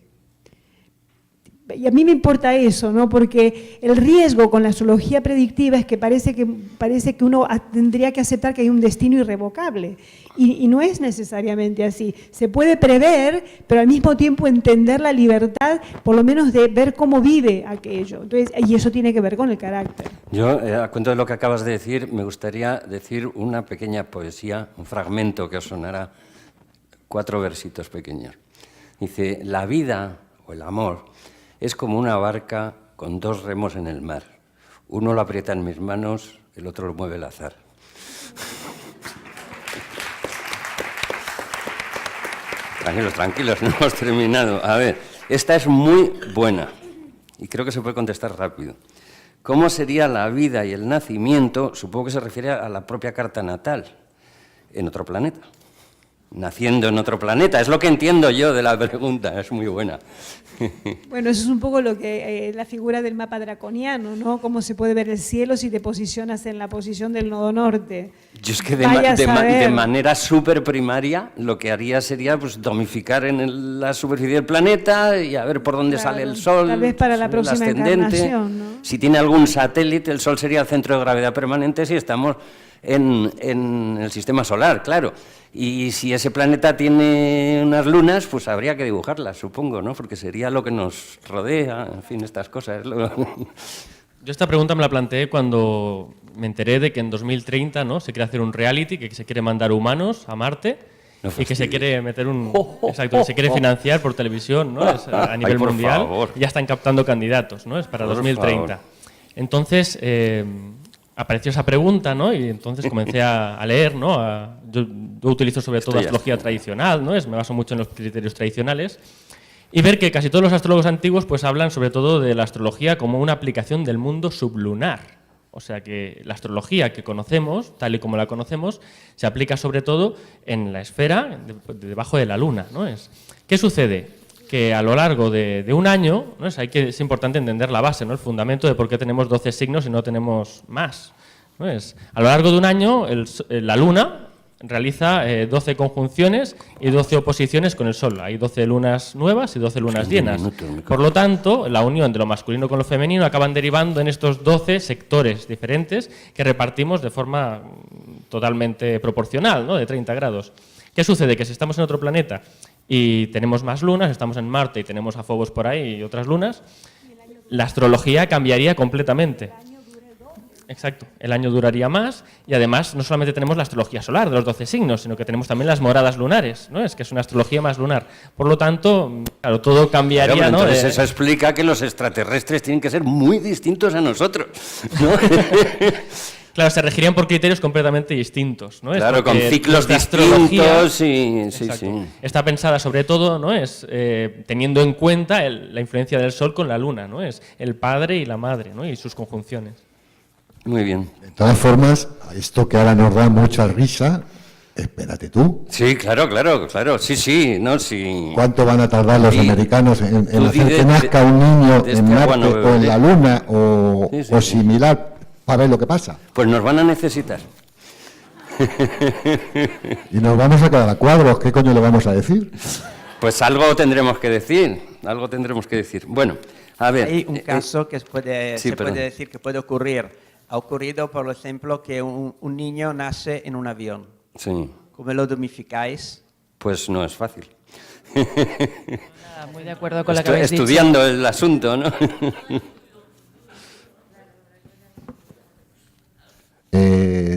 Y a mí me importa eso, ¿no? Porque el riesgo con la astrología predictiva es que parece que uno tendría que aceptar que hay un destino irrevocable. Y no es necesariamente así. Se puede prever, pero al mismo tiempo entender la libertad, por lo menos de ver cómo vive aquello. Entonces, y eso tiene que ver con el carácter. Yo, a cuento de lo que acabas de decir, me gustaría decir una pequeña poesía, un fragmento que os sonará, 4 versitos pequeños. Dice, la vida o el amor es como una barca con 2 remos en el mar. Uno lo aprieta en mis manos, el otro lo mueve el azar. Tranquilos, tranquilos, no hemos terminado. A ver, esta es muy buena y creo que se puede contestar rápido. ¿Cómo sería la vida y el nacimiento? Supongo que se refiere a la propia carta natal, en otro planeta. Naciendo en otro planeta, es lo que entiendo yo de la pregunta, es muy buena. Bueno, eso es un poco lo que la figura del mapa draconiano, ¿no? Cómo se puede ver el cielo si te posicionas en la posición del nodo norte. Yo es que de manera súper primaria lo que haría sería pues domificar en la superficie del planeta y a ver por dónde sale el Sol. Tal vez para la próxima encarnación, ¿no? Si tiene algún satélite, el Sol sería el centro de gravedad permanente si estamos en el sistema solar, claro. Y si ese planeta tiene unas lunas, pues habría que dibujarlas, supongo, ¿no? Porque sería lo que nos rodea, en fin, estas cosas. Yo esta pregunta me la planteé cuando me enteré de que en 2030, ¿no?, se quiere hacer un reality, que se quiere mandar humanos a Marte y que se quiere meter exacto, que se quiere financiar por televisión, ¿no?, a nivel mundial. Favor. Y ya están captando candidatos, ¿no? Es para Por 2030. favor. Entonces apareció esa pregunta, ¿no? Y entonces comencé a leer, ¿no? Yo utilizo sobre todo astrología tradicional, ¿no? Me baso mucho en los criterios tradicionales. Y ver que casi todos los astrólogos antiguos pues hablan sobre todo de la astrología como una aplicación del mundo sublunar. O sea que la astrología que conocemos, tal y como la conocemos, se aplica sobre todo en la esfera debajo de la Luna, ¿no? ¿Qué sucede? Que a lo largo de un año, ¿no? Es importante entender la base, ¿no?, el fundamento de por qué tenemos 12 signos y no tenemos más, ¿no? A lo largo de un año la Luna realiza 12 conjunciones y 12 oposiciones con el Sol. Hay 12 lunas nuevas y 12 lunas llenas. Por lo tanto, la unión de lo masculino con lo femenino acaban derivando en estos 12 sectores diferentes que repartimos de forma totalmente proporcional, ¿no?, de 30 grados. ¿Qué sucede? Que si estamos en otro planeta y tenemos más lunas, estamos en Marte y tenemos a Phobos por ahí y otras lunas, la astrología cambiaría completamente. Exacto, el año duraría más y además no solamente tenemos la astrología solar de los 12 signos, sino que tenemos también las moradas lunares, ¿no? Que es una astrología más lunar. Por lo tanto, claro, todo cambiaría, Claro, ¿no? Entonces eso explica que los extraterrestres tienen que ser muy distintos a nosotros, ¿no? Claro, se regirían por criterios completamente distintos, ¿no? Claro, con ciclos nuestra astrología, distintos y... Sí, exacto, sí. está pensada sobre todo, ¿no?, teniendo en cuenta la influencia del Sol con la Luna, ¿no? Es el padre y la madre, ¿no?, y sus conjunciones. Muy bien. De todas formas, esto que ahora nos da mucha risa, espérate tú. Sí, claro, sí, no, sí. ¿Cuánto van a tardar los americanos en hacer que de nazca un niño de en este agua Marte no o en beberé. la Luna o Sí. similar para ver lo que pasa? Pues nos van a necesitar. Y nos vamos a quedar a cuadros, ¿qué coño le vamos a decir? Pues algo tendremos que decir, Bueno, a ver... Hay un caso que se sí, perdón. puede decir que puede ocurrir. Ha ocurrido, por ejemplo, que un niño nace en un avión. Sí, ¿Cómo lo domificáis? pues no es fácil. Muy de acuerdo con lo que habéis dicho. Estudiando el asunto, ¿no?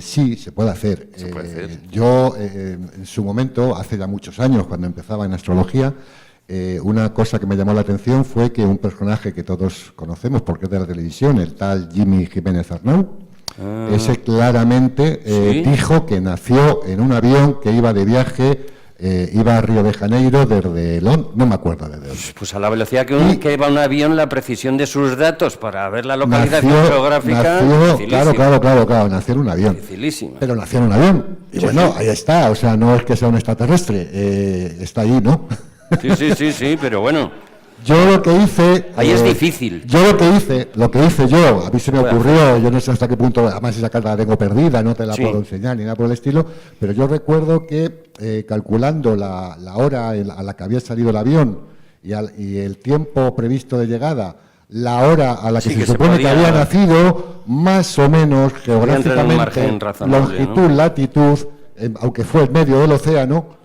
Sí, se puede hacer. Se puede hacer. Yo, en su momento, hace ya muchos años, cuando empezaba en astrología, una cosa que me llamó la atención fue que un personaje que todos conocemos, porque es de la televisión, el tal Jimmy Jiménez Arnau, ese claramente ¿Sí? dijo que nació en un avión que iba de viaje, iba a Río de Janeiro desde Londres, no me acuerdo de dónde. Pues a la velocidad que va un avión, la precisión de sus datos para ver la localización geográfica. Claro, nació en un avión. Dificilísima. Pero nació en un avión. Y bueno, ahí está, o sea, no es que sea un extraterrestre, está ahí, ¿no? Sí, pero bueno. Yo lo que hice... Ahí es difícil. Yo lo que hice yo, a mí se me ocurrió, yo no sé hasta qué punto, además esa carta la tengo perdida, no te la puedo enseñar ni nada por el estilo, pero yo recuerdo que calculando la hora a la que había salido el avión y el tiempo previsto de llegada, la hora a la que se supone que había nacido, más o menos geográficamente, longitud, ¿no? latitud, aunque fue en medio del océano,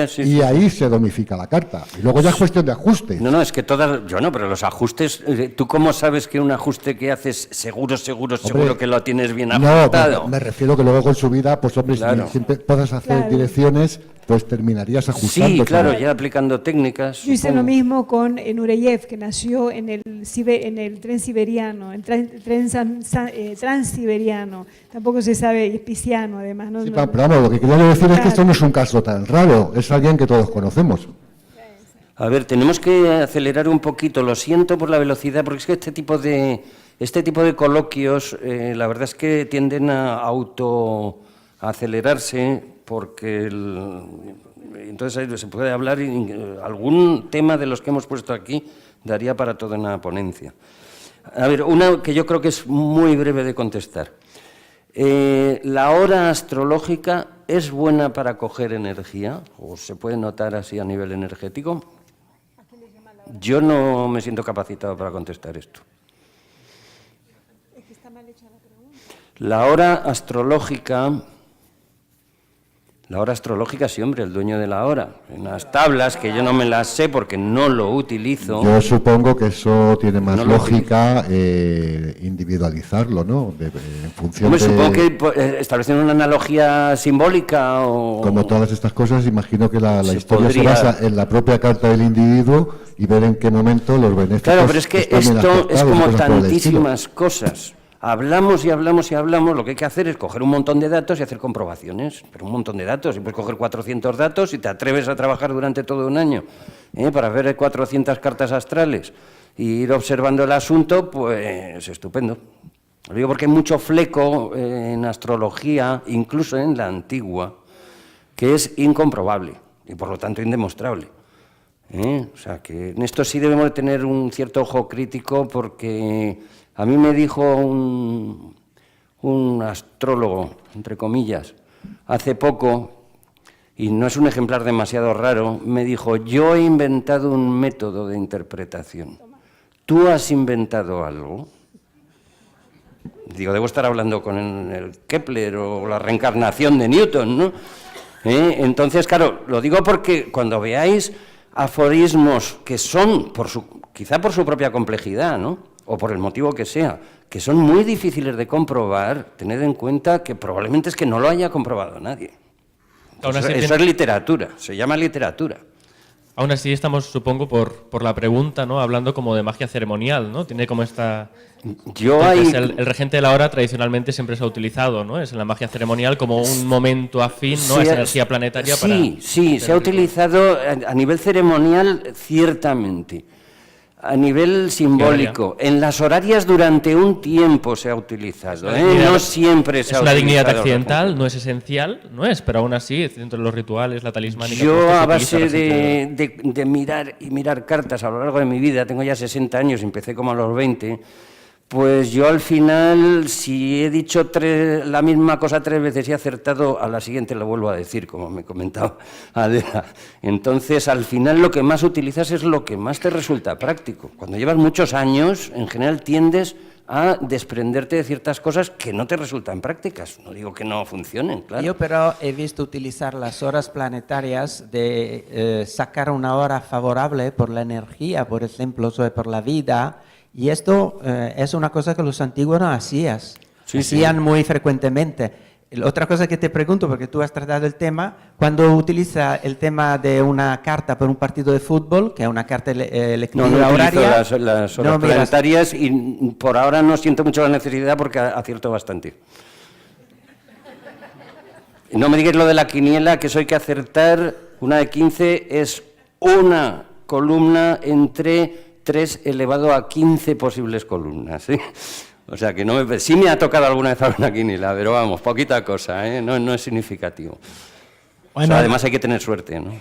sí. Ahí se domifica la carta. Y luego ya es cuestión de ajustes. No, es que todas... Yo no, pero los ajustes... ¿Tú cómo sabes que un ajuste que haces seguro que lo tienes bien ajustado? No, me refiero que luego con su vida, pues hombre, claro. si siempre puedas hacer direcciones, pues terminarías ajustando. Sí, claro, ya aplicando técnicas. Yo hice lo mismo con Nureyev, que nació en el tren siberiano, el tren transiberiano. Tampoco se sabe, y es pisciano además. ¿No? Sí, pero vamos, lo que quería decir es que esto no es un caso tan raro, es alguien que todos conocemos. A ver, tenemos que acelerar un poquito, lo siento por la velocidad, porque es que este tipo de coloquios, la verdad es que tienden a autoacelerarse, porque entonces se puede hablar, algún tema de los que hemos puesto aquí daría para toda una ponencia. A ver, una que yo creo que es muy breve de contestar. ¿La hora astrológica es buena para coger energía? ¿O se puede notar así a nivel energético? Yo no me siento capacitado para contestar esto. Es que está mal hecha la pregunta. La hora astrológica, sí, hombre, el dueño de la hora. En las tablas, que yo no me las sé porque no lo utilizo. Yo supongo que eso tiene más lógica individualizarlo, ¿no? En función de... Supongo que estableciendo una analogía simbólica o... Como todas estas cosas, imagino que la historia se basa en la propia carta del individuo y ver en qué momento los beneficios... Claro, pero es que esto es como tantísimas cosas. Hablamos y hablamos y hablamos, lo que hay que hacer es coger un montón de datos y hacer comprobaciones, pero un montón de datos, y puedes coger 400 datos y te atreves a trabajar durante todo un año para ver 400 cartas astrales e ir observando el asunto, pues estupendo. Lo digo porque hay mucho fleco en astrología, incluso en la antigua, que es incomprobable y por lo tanto indemostrable. O sea que en esto sí debemos de tener un cierto ojo crítico porque... A mí me dijo un astrólogo, entre comillas, hace poco, y no es un ejemplar demasiado raro, me dijo, yo he inventado un método de interpretación. ¿Tú has inventado algo? Digo, debo estar hablando con el Kepler o la reencarnación de Newton, ¿no? Entonces, claro, lo digo porque cuando veáis aforismos que son, quizá por su propia complejidad, ¿no?, o por el motivo que sea, que son muy difíciles de comprobar, tened en cuenta que probablemente es que no lo haya comprobado nadie. Eso es literatura, se llama literatura. Aún así estamos, supongo, por la pregunta, ¿no?, hablando como de magia ceremonial, ¿no? Tiene como esta... El regente de la hora tradicionalmente siempre se ha utilizado, ¿no? Es en la magia ceremonial como un momento afín, ¿no?, a esa energía planetaria para... Sí, se ha utilizado a nivel ceremonial ciertamente. A nivel simbólico, en las horarias durante un tiempo se ha utilizado, no siempre se ha utilizado. Es una dignidad accidental, no es esencial, no es, pero aún así, dentro de los rituales, la talismánica... Yo a base de mirar cartas a lo largo de mi vida, tengo ya 60 años, empecé como a los 20, pues yo al final, si he dicho la misma cosa 3 veces y he acertado, a la siguiente lo vuelvo a decir, como me comentaba Adela. Entonces, al final lo que más utilizas es lo que más te resulta práctico. Cuando llevas muchos años, en general tiendes a desprenderte de ciertas cosas que no te resultan prácticas. No digo que no funcionen, claro. Yo pero he visto utilizar las horas planetarias de sacar una hora favorable por la energía, por ejemplo, o por la vida, y esto es una cosa que los antiguos no hacían muy frecuentemente. Otra cosa que te pregunto, porque tú has tratado el tema, cuando utiliza el tema de una carta por un partido de fútbol, que es una carta lectura horaria... No, las horas planetarias y por ahora no siento mucho la necesidad porque acierto bastante. No me digas lo de la quiniela, que eso hay que acertar. Una de 15 es una columna entre 3 elevado a 15 posibles columnas, ¿sí? O sea, que sí me ha tocado alguna vez una quiniela, pero vamos, poquita cosa, ¿eh? No es significativo. Bueno, o sea, además hay que tener suerte, ¿no?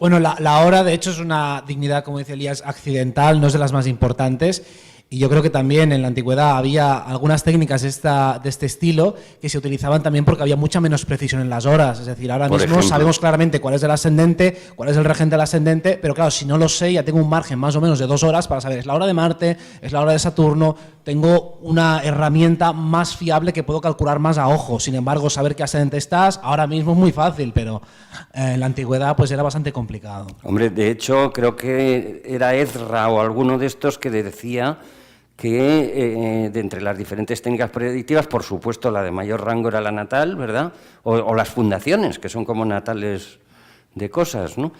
Bueno, la hora, de hecho, es una dignidad, como dice Elías, accidental, no es de las más importantes. Y yo creo que también en la antigüedad había algunas técnicas de este estilo que se utilizaban también porque había mucha menos precisión en las horas. Es decir, ahora mismo sabemos claramente cuál es el ascendente, cuál es el regente del ascendente, pero claro, si no lo sé, ya tengo un margen más o menos de 2 horas para saber, es la hora de Marte, es la hora de Saturno, tengo una herramienta más fiable que puedo calcular más a ojo. Sin embargo, saber qué ascendente estás, ahora mismo es muy fácil, pero en la antigüedad pues era bastante complicado. Hombre, de hecho, creo que era Ezra o alguno de estos que decía que de entre las diferentes técnicas predictivas, por supuesto, la de mayor rango era la natal, ¿verdad? O las fundaciones, que son como natales de cosas, ¿no?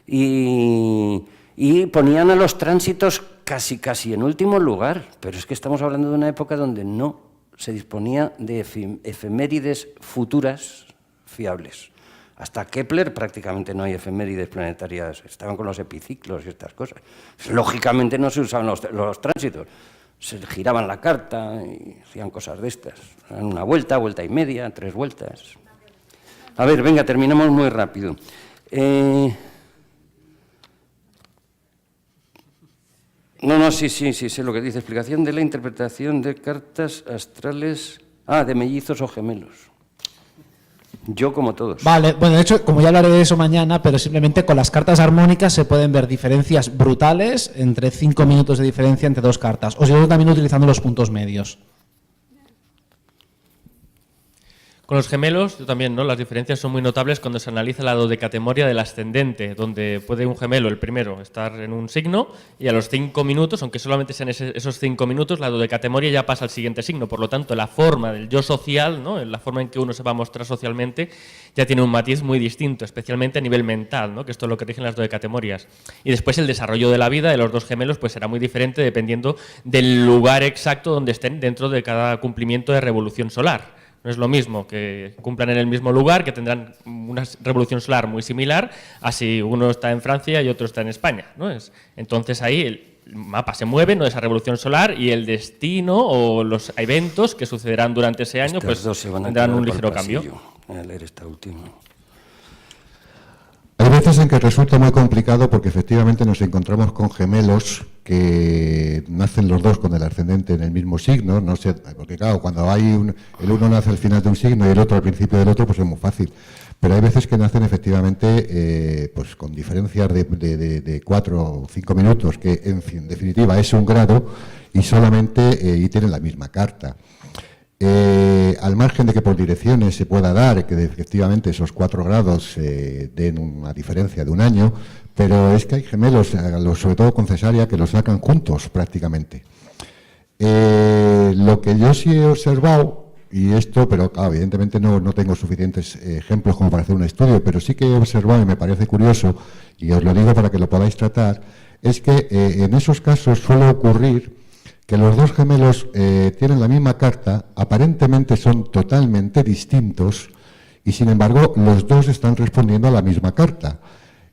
Y ponían a los tránsitos casi en último lugar, pero es que estamos hablando de una época donde no se disponía de efemérides futuras fiables. Hasta Kepler prácticamente no hay efemérides planetarias, estaban con los epiciclos y estas cosas. Lógicamente no se usaban los tránsitos. Se giraban la carta y hacían cosas de estas. Una vuelta, vuelta y media, 3 vueltas. A ver, venga, terminamos muy rápido. Sí, sé lo que dice. Explicación de la interpretación de cartas astrales, de mellizos o gemelos. Yo como todos. Vale, bueno, de hecho, como ya hablaré de eso mañana, pero simplemente con las cartas armónicas se pueden ver diferencias brutales entre 5 minutos de diferencia entre 2 cartas. O si no, también utilizando los puntos medios. Con los gemelos, yo también, ¿no? Las diferencias son muy notables cuando se analiza la dodecatemoria del ascendente, donde puede un gemelo, el primero, estar en un signo y a los 5 minutos, aunque solamente sean esos 5 minutos, la dodecatemoria ya pasa al siguiente signo. Por lo tanto, la forma del yo social, ¿no? La forma en que uno se va a mostrar socialmente, ya tiene un matiz muy distinto, especialmente a nivel mental, ¿no? Que esto es lo que rigen las dodecatemorias. Y después el desarrollo de la vida de los 2 gemelos pues será muy diferente dependiendo del lugar exacto donde estén dentro de cada cumplimiento de revolución solar. No es lo mismo que cumplan en el mismo lugar, que tendrán una revolución solar muy similar, así uno está en Francia y otro está en España, ¿no? Entonces ahí el mapa se mueve, ¿no? Esa revolución solar y el destino o los eventos que sucederán durante ese año pues tendrán un ligero cambio. Voy a leer esta última. Hay veces en que resulta muy complicado porque efectivamente nos encontramos con gemelos que nacen los 2 con el ascendente en el mismo signo, no sé, porque claro, cuando el uno nace al final de un signo y el otro al principio del otro, pues es muy fácil. Pero hay veces que nacen efectivamente pues con diferencias de 4 o 5 minutos, que en definitiva es un grado y solamente y tienen la misma carta. Al margen de que por direcciones se pueda dar, que efectivamente esos 4 grados den una diferencia de un año, pero es que hay gemelos, sobre todo con cesárea, que los sacan juntos prácticamente. Lo que yo sí he observado, y esto, pero claro, evidentemente no tengo suficientes ejemplos como para hacer un estudio, pero sí que he observado y me parece curioso, y os lo digo para que lo podáis tratar, es que en esos casos suele ocurrir que los 2 gemelos tienen la misma carta, aparentemente son totalmente distintos y sin embargo los 2 están respondiendo a la misma carta.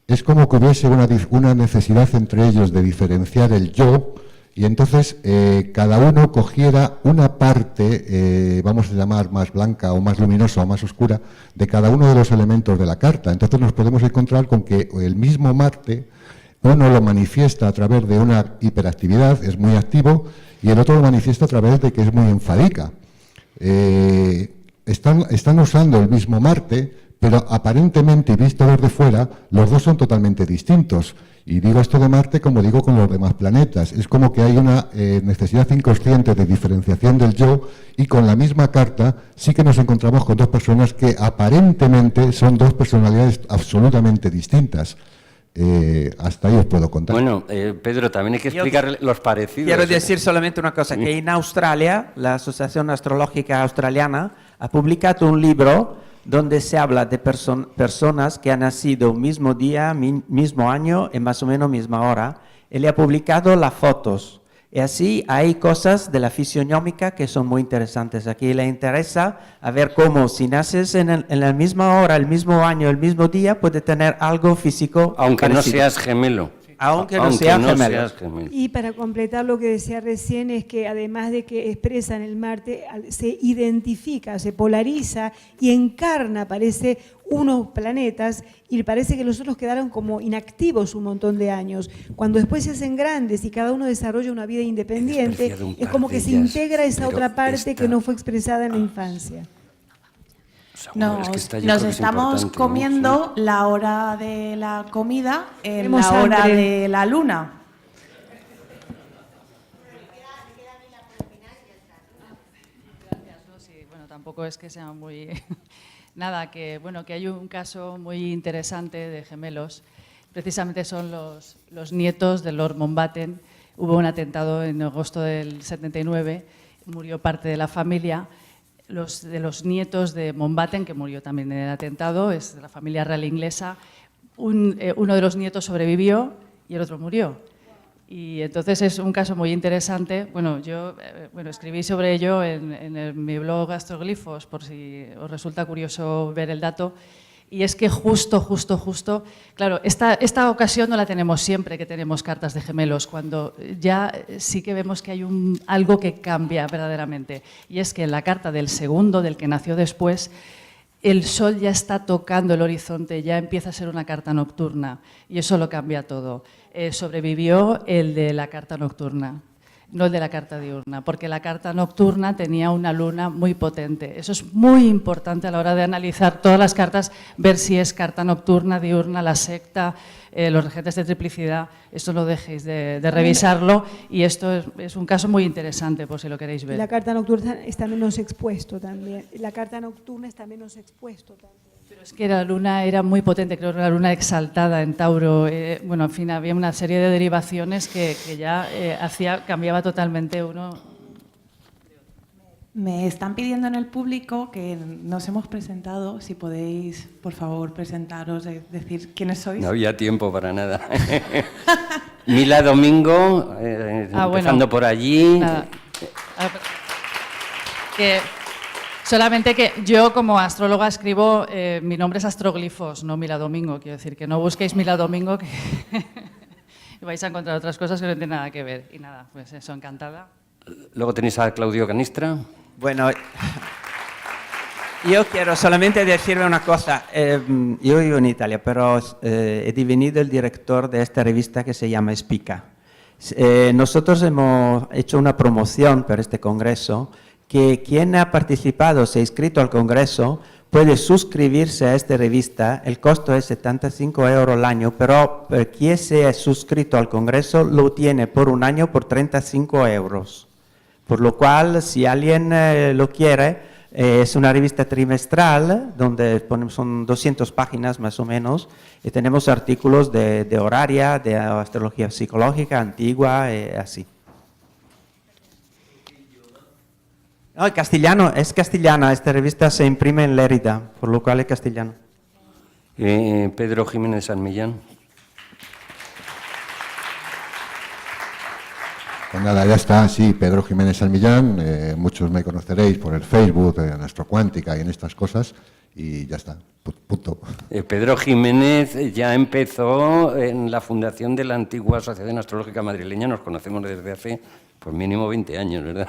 Es como que hubiese una necesidad entre ellos de diferenciar el yo y entonces cada uno cogiera una parte, vamos a llamar más blanca o más luminosa o más oscura, de cada uno de los elementos de la carta. Entonces nos podemos encontrar con que el mismo Marte uno lo manifiesta a través de una hiperactividad, es muy activo, y el otro lo manifiesta a través de que es muy enfadica. Están usando el mismo Marte, pero aparentemente, visto desde fuera, los 2 son totalmente distintos. Y digo esto de Marte como digo con los demás planetas. Es como que hay una necesidad inconsciente de diferenciación del yo, y con la misma carta sí que nos encontramos con dos personas que aparentemente son dos personalidades absolutamente distintas. Hasta ahí os puedo contar. Bueno, Pedro, también hay que explicar los parecidos. Quiero decir solamente una cosa, que en Australia, la Asociación Astrológica Australiana ha publicado un libro donde se habla de personas que han nacido mismo día, mismo año y más o menos misma hora, y le ha publicado las fotos. Y así hay cosas de la fisionómica que son muy interesantes. Aquí le interesa a ver cómo si naces en la misma hora, el mismo año, el mismo día, puede tener algo físico aunque parecido. no seas gemelo. Aunque no seas gemelo. Y para completar lo que decía recién, es que además de que expresa en el Marte, se identifica, se polariza y encarna, parece, unos planetas, y parece que los otros quedaron como inactivos un montón de años. Cuando después se hacen grandes y cada uno desarrolla una vida independiente, es como que se integra esa otra parte que no fue expresada en la infancia. Nos estamos comiendo la hora de la comida en Tenemos la hora hambre. de la luna. Sí, bueno, tampoco es que sea muy... Nada, que bueno, que hay un caso muy interesante de gemelos. Precisamente son los nietos de Lord Mountbatten. Hubo un atentado en agosto del 79, murió parte de la familia. De los nietos de Mountbatten, que murió también en el atentado, es de la familia real inglesa. Uno de los nietos sobrevivió y el otro murió. Y entonces es un caso muy interesante. Bueno, yo escribí sobre ello en mi blog Astroglifos, por si os resulta curioso ver el dato. Y es que justo, claro, esta ocasión no la tenemos siempre que tenemos cartas de gemelos, cuando ya sí que vemos que hay algo que cambia verdaderamente. Y es que en la carta del segundo, del que nació después, el sol ya está tocando el horizonte, ya empieza a ser una carta nocturna, y eso lo cambia todo. Sobrevivió el de la carta nocturna, no el de la carta diurna, porque la carta nocturna tenía una luna muy potente. Eso es muy importante a la hora de analizar todas las cartas, ver si es carta nocturna, diurna, la secta, los regentes de triplicidad. Esto no dejéis de revisarlo, y esto es un caso muy interesante, por si lo queréis ver. La carta nocturna está menos expuesto también. La carta nocturna está menos expuesto también. Pero es que la luna era muy potente, creo que era la luna exaltada en Tauro. Bueno, en fin, había una serie de derivaciones que ya cambiaba totalmente uno. Me están pidiendo en el público que nos hemos presentado, si podéis, por favor, presentaros, decir quiénes sois. No había tiempo para nada. Mila Domingo, empezando por allí. Nada. Solamente que yo como astróloga escribo, mi nombre es Astroglifos, no Mila Domingo. Quiero decir que no busquéis Mila Domingo, que vais a encontrar otras cosas que no tienen nada que ver. Y nada, pues eso, encantada. Luego tenéis a Claudio Canistra. Bueno, yo quiero solamente decirme una cosa. Yo vivo en Italia, pero he devenido el director de esta revista que se llama Spica. Nosotros hemos hecho una promoción para este congreso, que quien ha participado, se ha inscrito al congreso, puede suscribirse a esta revista. El costo es 75 € al año, pero quien se ha suscrito al congreso lo tiene por un año por 35 €. Por lo cual, si alguien lo quiere, es una revista trimestral donde son 200 páginas más o menos, y tenemos artículos de horaria, de astrología psicológica, antigua, así. No, el castellano, es castellana, esta revista se imprime en Lérida, por lo cual es castellano. Pedro Jiménez San Millán. Pues nada, ya está, sí, Pedro Jiménez San Millán, muchos me conoceréis por el Facebook, en Astrocuántica y en estas cosas, y ya está, punto. Pedro Jiménez ya empezó en la fundación de la antigua Asociación Astrológica Madrileña, nos conocemos desde hace pues mínimo 20 años, ¿verdad?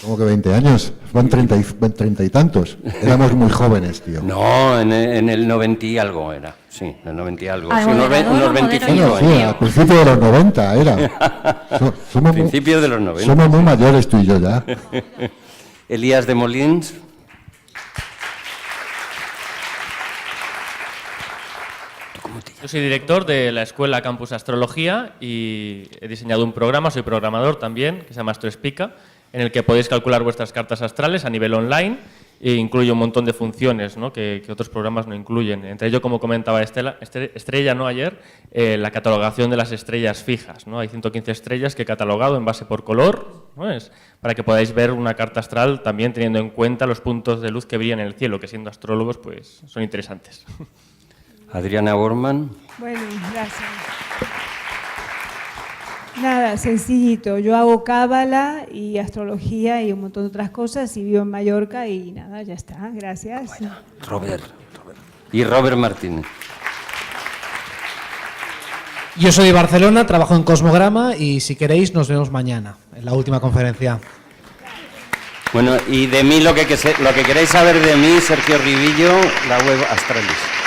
¿Cómo que 20 años? Van 30 y tantos. Éramos muy jóvenes, tío. No, en el 90 y algo era. Sí, en el 90 y algo. Sí, unos 25 Bueno, sí, años. al principio de los 90 era. Somos Principios de los 90. Somos muy mayores tú y yo ya. Elías de Molins. ¿Tú cómo te llamas? Yo soy director de la Escuela Campus Astrología y he diseñado un programa, soy programador también, que se llama Astroespica, en el que podéis calcular vuestras cartas astrales a nivel online e incluye un montón de funciones, ¿no?, que otros programas no incluyen. Entre ello, como comentaba Estrella, ¿no?, ayer, la catalogación de las estrellas fijas, ¿no? Hay 115 estrellas que he catalogado en base por color, ¿no?, para que podáis ver una carta astral también teniendo en cuenta los puntos de luz que brillan en el cielo, que siendo astrólogos pues son interesantes. Adriana Borman. Bueno, gracias. Nada, sencillito. Yo hago cábala y astrología y un montón de otras cosas y vivo en Mallorca y nada, ya está. Gracias. Bueno, Robert. Y Robert Martínez. Yo soy de Barcelona, trabajo en Cosmograma y si queréis nos vemos mañana en la última conferencia. Bueno, y de mí lo que queréis saber de mí, Sergio Ribillo, la web Astralis.